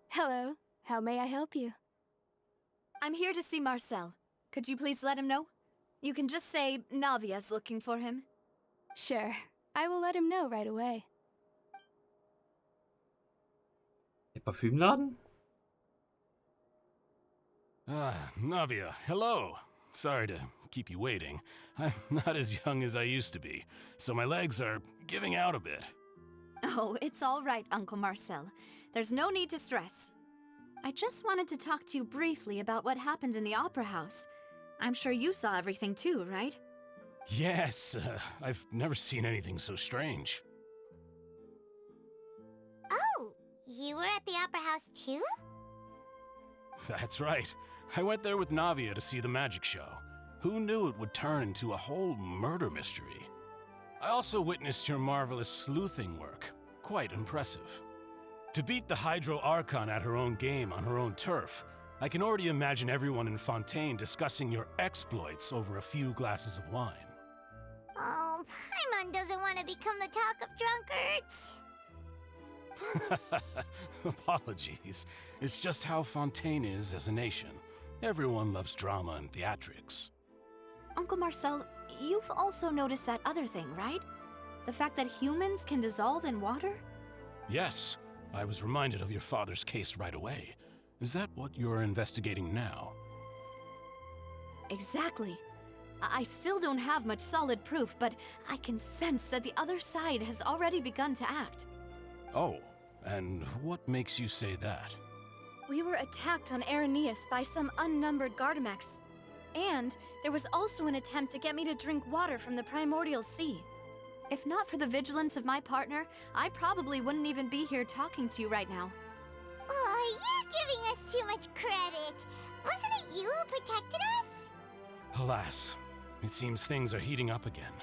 Hello. How may I help you? I'm here to see Marcel. Could you please let him know? You can just say Navia's looking for him. Sure. I will let him know right away. Der Parfümladen? Navia, hello. Sorry to keep you waiting. I'm not as young as I used to be, so my legs are giving out a bit. Oh, it's all right, Uncle Marcel. There's no need to stress. I just wanted to talk to you briefly about what happened in the Opera House. I'm sure you saw everything too, right? Yes, I've never seen anything so strange. Oh, you were at the Opera House too? That's right. I went there with Navia to see the magic show. Who knew it would turn into a whole murder mystery? I also witnessed your marvelous sleuthing work. Quite impressive. To beat the Hydro Archon at her own game on her own turf, I can already imagine everyone in Fontaine discussing your exploits over a few glasses of wine. Oh, Paimon doesn't want to become the talk of drunkards. Apologies. It's just how Fontaine is as a nation. Everyone loves drama and theatrics. Uncle Marcel, you've also noticed that other thing, right? The fact that humans can dissolve in water? Yes, I was reminded of your father's case right away. Is that what you're investigating now? Exactly. I still don't have much solid proof, but I can sense that the other side has already begun to act. Oh, and what makes you say that? We were attacked on Araneus by some unnumbered Gardamex. And there was also an attempt to get me to drink water from the primordial sea. If not for the vigilance of my partner, I probably wouldn't even be here talking to you right now. Oh, you're giving us too much credit. Wasn't it you who protected us? Alas, it seems things are heating up again.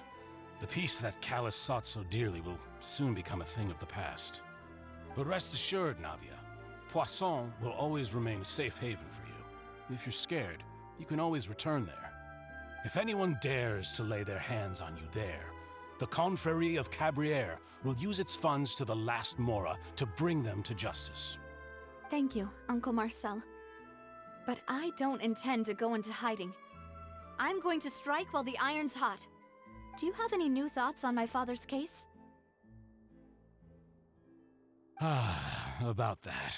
The peace that Callus sought so dearly will soon become a thing of the past. But rest assured, Navia, Poisson will always remain a safe haven for you. If you're scared, you can always return there. If anyone dares to lay their hands on you there, the Confrérie of Cabriere will use its funds to the last Mora to bring them to justice. Thank you, Uncle Marcel. But I don't intend to go into hiding. I'm going to strike while the iron's hot. Do you have any new thoughts on my father's case? About that.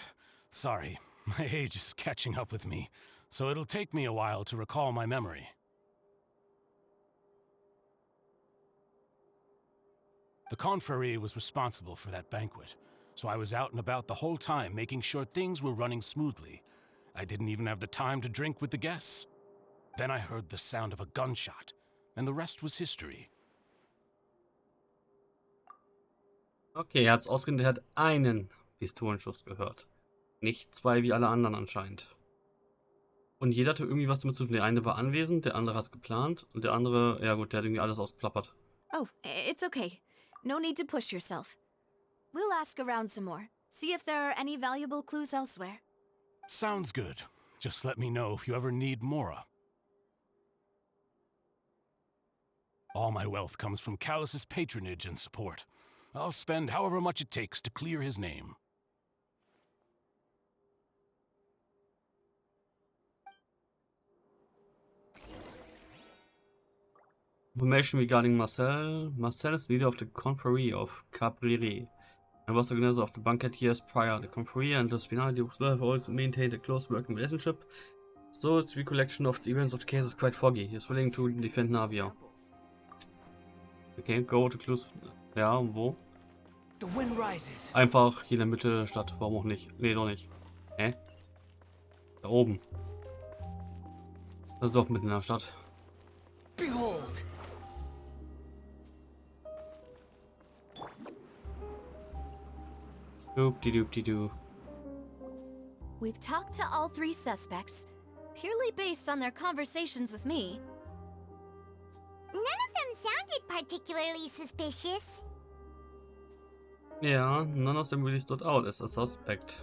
Sorry, my age is catching up with me, so it'll take me a while to recall my memory. The confrérie was responsible for that banquet, so I was out and about the whole time making sure things were running smoothly. I didn't even have the time to drink with the guests. Then I heard the sound of a gunshot, and the rest was history. Okay, er hat's ausgerechnet, er hat einen Pistolenschuss gehört. Nicht zwei wie alle anderen anscheinend. Und jeder hatte irgendwie was damit zu tun. Der eine war anwesend, der andere hat's geplant und der andere, ja gut, der hat irgendwie alles ausgeplappert. Oh, it's okay. No need to push yourself. We'll ask around some more. See if there are any valuable clues elsewhere. Sounds good. Just let me know if you ever need Mora. All my wealth comes from Callus's patronage and support. I'll spend however much it takes to clear his name. Information regarding Marcel. Marcel is leader of the confrérie of Cabrere and was organizer of the banquet years prior. The confrérie and the Spinality have always maintained a close working relationship, so its recollection of the events of the case is quite foggy. He is willing to defend Navia. Okay, go to clues. Ja, wo? Einfach hier in der Mitte der Stadt. Warum auch nicht? Nee, doch nicht. Hä? Da oben. Das ist doch mitten in der Stadt. Behold! Doop-de-doop-de-doo. We've talked to all three suspects, purely based on their conversations with me. None of them sounded particularly suspicious. Yeah, none of them really stood out as a suspect.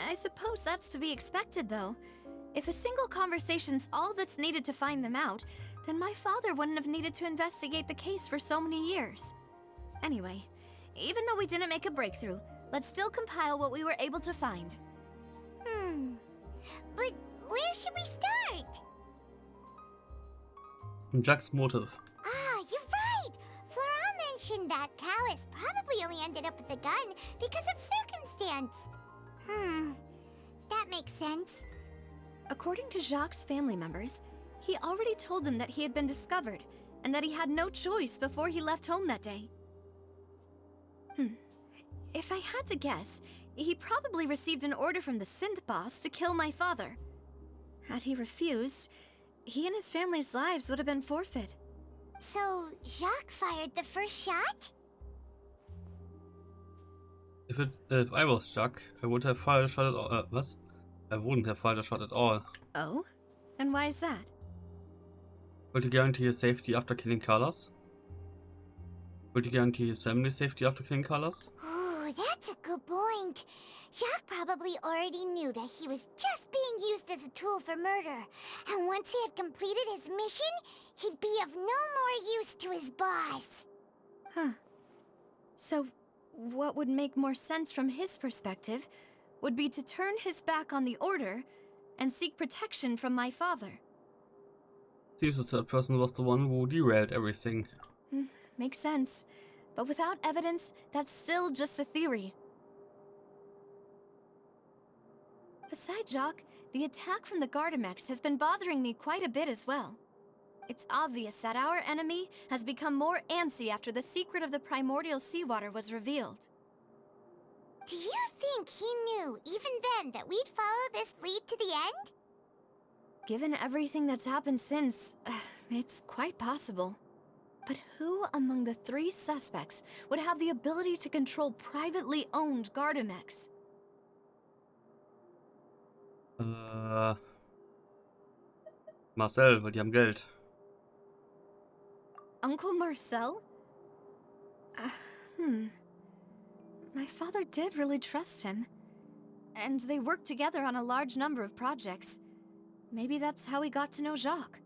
I suppose that's to be expected, though. If a single conversation's all that's needed to find them out, then my father wouldn't have needed to investigate the case for so many years. Anyway, even though we didn't make a breakthrough, let's still compile what we were able to find. But where should we start? Jack's motive. Ah, you're right! Flora mentioned that Callus probably only ended up with the gun because of circumstance. That makes sense. According to Jacques' family members, he already told them that he had been discovered, and that he had no choice before he left home that day. If I had to guess, he probably received an order from the synth boss to kill my father. Had he refused, he and his family's lives would have been forfeit. So, Jacques fired the first shot? If I was Jack, I would have fired a shot at all. Was? I wouldn't have fired a shot at all. Oh? And why is that? Would you guarantee his safety after killing Carlos? Would you guarantee his family's safety after killing Carlos? Ooh, that's a good point. Jacques probably already knew that he was just being used as a tool for murder. And once he had completed his mission, he'd be of no more use to his boss. Huh. So, what would make more sense from his perspective would be to turn his back on the order and seek protection from my father. Seems the third person was the one who derailed everything. Makes sense. But without evidence, that's still just a theory. Besides Jacques, the attack from the Gardamex has been bothering me quite a bit as well. It's obvious that our enemy has become more antsy after the secret of the primordial seawater was revealed. Do you think he knew, even then, that we'd follow this lead to the end? Given everything that's happened since, it's quite possible. But who among the three suspects would have the ability to control privately owned Gardamex? Marcel, weil die haben Geld. Uncle Marcel? My father did really trust him. And they worked together on a large number of projects. Maybe that's how he got to know Jacques.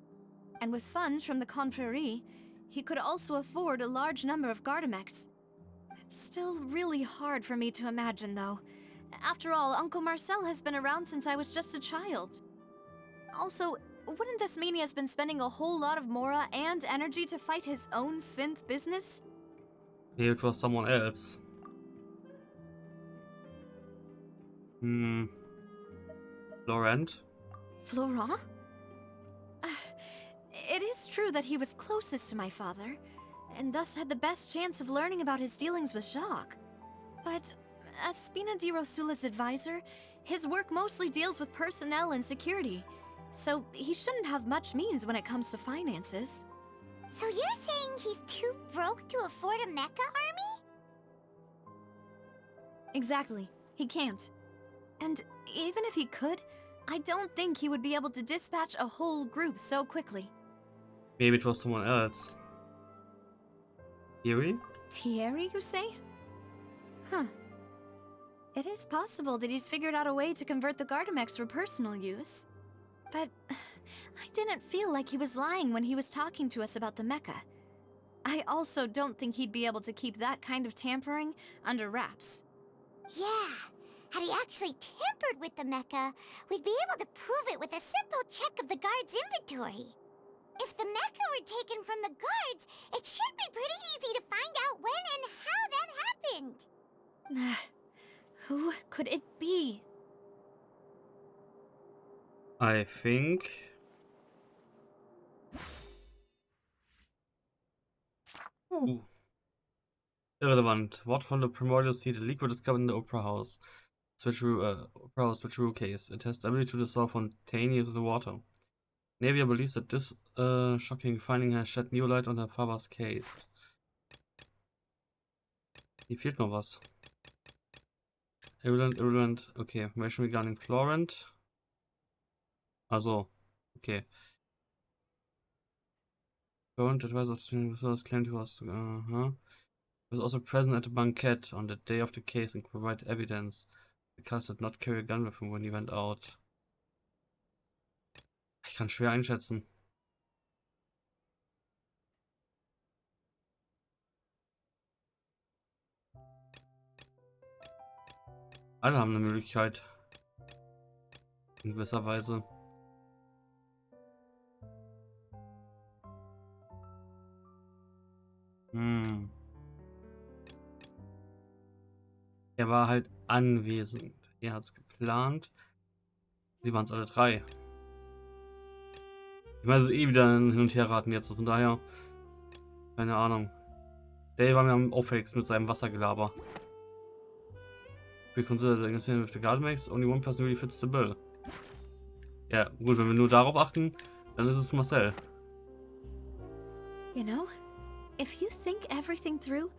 And with funds from the confrérie, he could also afford a large number of Gardamex. It's still really hard for me to imagine, though. After all, Uncle Marcel has been around since I was just a child. Also, wouldn't this mean he has been spending a whole lot of mora and energy to fight his own synth business? Maybe it was someone else. Laurent? Florent? It is true that he was closest to my father, and thus had the best chance of learning about his dealings with Jacques. But as Spina di Rosula's advisor, his work mostly deals with personnel and security, so he shouldn't have much means when it comes to finances. So you're saying he's too broke to afford a mecha army? Exactly. He can't. And even if he could, I don't think he would be able to dispatch a whole group so quickly. Maybe it was someone else. Thierry? Thierry, you say? Huh. It is possible that he's figured out a way to convert the Gardamex for personal use. But I didn't feel like he was lying when he was talking to us about the mecha. I also don't think he'd be able to keep that kind of tampering under wraps. Yeah. Had he actually tampered with the mecha, we'd be able to prove it with a simple check of the guard's inventory. If the mecha were taken from the guards, it should be pretty easy to find out when and how that happened. Who could it be? I think... Ooh. Irrelevant. What from the primordial seed? A leak was discovered in the Opera House. Opera House switcheroo case. It has the ability to dissolve spontaneously in the water. Navia believes that this shocking finding has shed new light on her father's case. Hier fehlt noch was. Irrelevant. Okay, information regarding Florent. Also, okay. Florent advisor claimed he was was also present at the banquet on the day of the case and provide evidence. The cast did not carry a gun with him when he went out. Ich kann schwer einschätzen. Alle haben eine Möglichkeit. In gewisser Weise. Er war halt anwesend. Er hat es geplant. Sie waren es alle drei. Ich meine, es ist eh wieder ein Hin- und Herraten jetzt. Von daher, keine Ahnung. Der war mir am auffälligsten mit seinem Wassergelaber. We consider the incident with the Gardamex, only one person really fits the bill. Ja, gut, wenn wir nur darauf achten, dann ist es Marcel. You know, if you think everything through,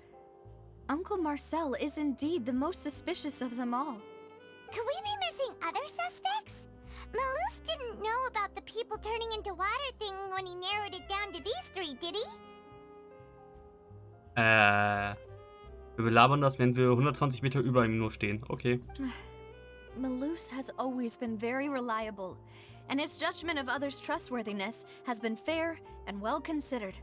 Uncle Marcel is indeed the most suspicious of them all. Could we be missing other suspects? Malus didn't know about the people turning into water thing when he narrowed it down to these three, did he? Wir belabern das, wenn wir 120 Meter über ihm nur stehen. Okay. Malus has always been very reliable, and his judgment of others' trustworthiness has been fair and well considered.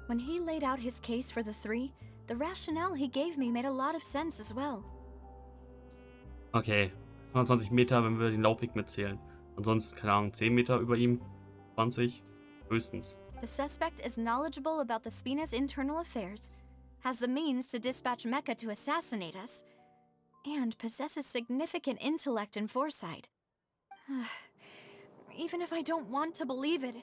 When he laid out his case for the three, the rationale he gave me made a lot of sense as well. Okay. 120 Meter, wenn wir den Laufweg mitzählen. Ansonsten, keine Ahnung, 10 Meter über ihm. 20. Höchstens. The suspect is knowledgeable about the Spina's internal affairs, has the means to dispatch Mecha to assassinate us, and possesses significant intellect and foresight. Even if I don't want to believe it,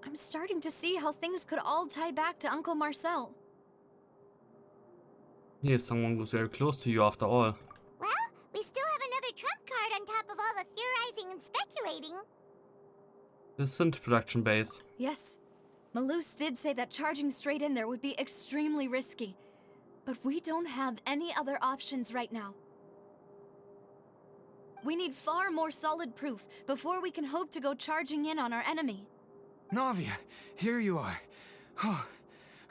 I'm starting to see how things could all tie back to Uncle Marcel. He is someone who's very close to you after all. Well, we still have another trump card on top of all the theorizing and speculating. The synth production base. Yes. Malus did say that charging straight in there would be extremely risky. But we don't have any other options right now. We need far more solid proof before we can hope to go charging in on our enemy. Navia, here you are. Oh,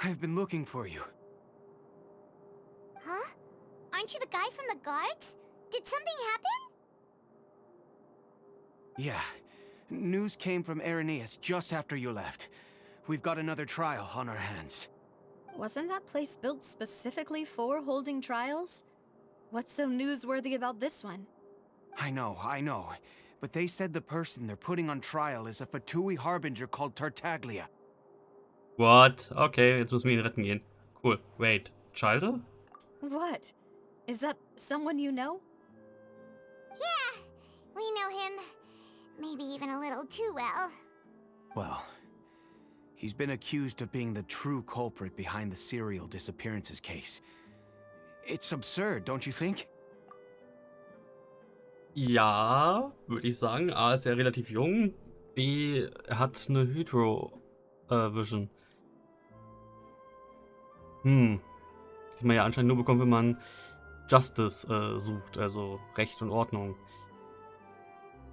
I've been looking for you. Huh? Aren't you the guy from the guards? Did something happen? Yeah. News came from Irenaeus just after you left. We've got another trial on our hands. Wasn't that place built specifically for holding trials? What's so newsworthy about this one? I know. but they said the person they're putting on trial is a Fatui harbinger called Tartaglia. What? Okay, jetzt müssen wir ihn retten gehen. Cool. Wait. Childer? What? Is that someone you know? Yeah, we know him. Maybe even a little too well. Well, he's been accused of being the true culprit behind the serial disappearances case. It's absurd, don't you think? Ja, würde ich sagen. A, ist er relativ jung. B, er hat eine Hydro-Vision. Die man ja anscheinend nur bekommt, wenn man Justice sucht, also Recht und Ordnung.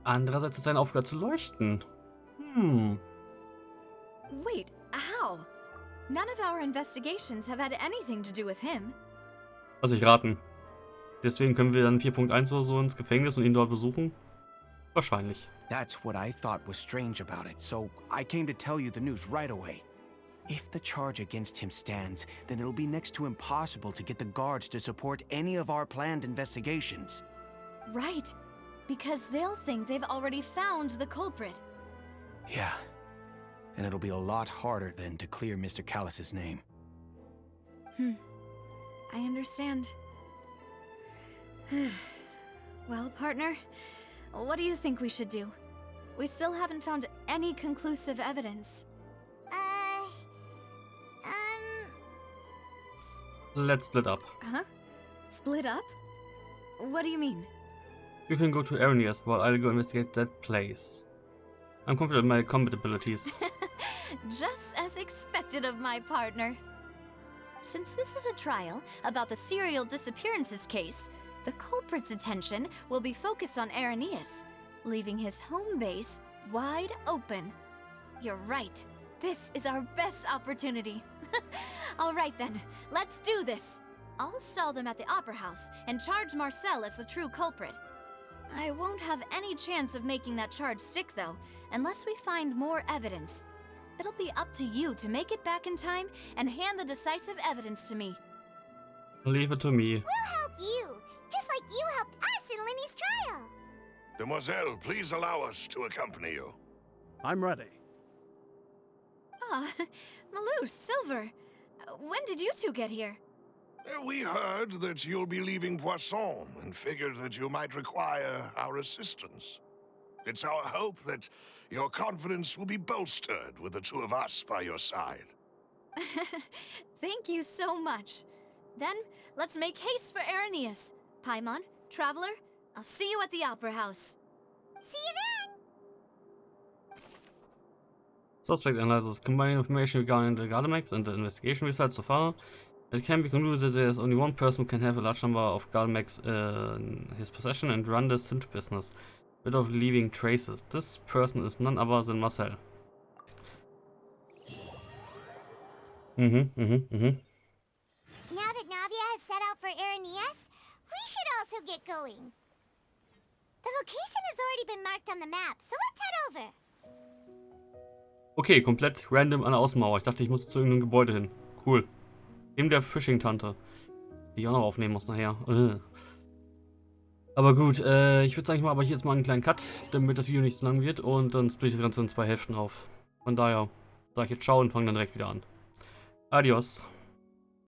Andererseits ist seine Aufgabe zu leuchten. Wait, how? None of our investigations have had anything to do with him. Lass ich raten. Deswegen können wir dann 4.1 oder so ins Gefängnis und ihn dort besuchen? Wahrscheinlich. That's what I thought was strange about it, so I came to tell you the news right away. If the charge against him stands, then it'll be next to impossible to get the guards to support any of our planned investigations. Right, because they'll think they've already found the culprit. Yeah, and it'll be a lot harder then to clear Mr. Callus's name. I understand. Well, partner, what do you think we should do? We still haven't found any conclusive evidence. Let's split up. Huh? Split up? What do you mean? You can go to Arenias while I'll go investigate that place. I'm confident in my combat abilities. Just as expected of my partner. Since this is a trial about the serial disappearances case, the culprit's attention will be focused on Arenias, leaving his home base wide open. You're right. This is our best opportunity. All right then, let's do this. I'll stall them at the Opera House and charge Marcel as the true culprit. I won't have any chance of making that charge stick though, unless we find more evidence. It'll be up to you to make it back in time and hand the decisive evidence to me. Leave it to me. We'll help you, just like you helped us in Linny's trial. Demoiselle, please allow us to accompany you. I'm ready. Ah, Malou, Silver. When did you two get here? We heard that you'll be leaving Poisson and figured that you might require our assistance. It's our hope that your confidence will be bolstered with the two of us by your side. Thank you so much. Then, let's make haste for Arenias. Paimon, Traveler, I'll see you at the Opera House. See you then! Suspect analysis. Combine information regarding the Gardamex and the investigation results so far. It can be concluded that there is only one person who can have a large number of Gardamex in his possession and run the synth business without leaving traces. This person is none other than Marcel. Now that Navia has set out for Arenias, we should also get going. The location has already been marked on the map, so let's head over. Okay, komplett random an der Außenmauer. Ich dachte, ich muss zu irgendeinem Gebäude hin. Cool. Neben der Fishing-Tante. Die ich auch noch aufnehmen muss nachher. Aber gut, ich würde sagen, ich mache aber hier jetzt mal einen kleinen Cut, damit das Video nicht so lang wird. Und dann splitte ich das Ganze in 2 Hälften auf. Von daher sage ich jetzt ciao und fange dann direkt wieder an. Adios.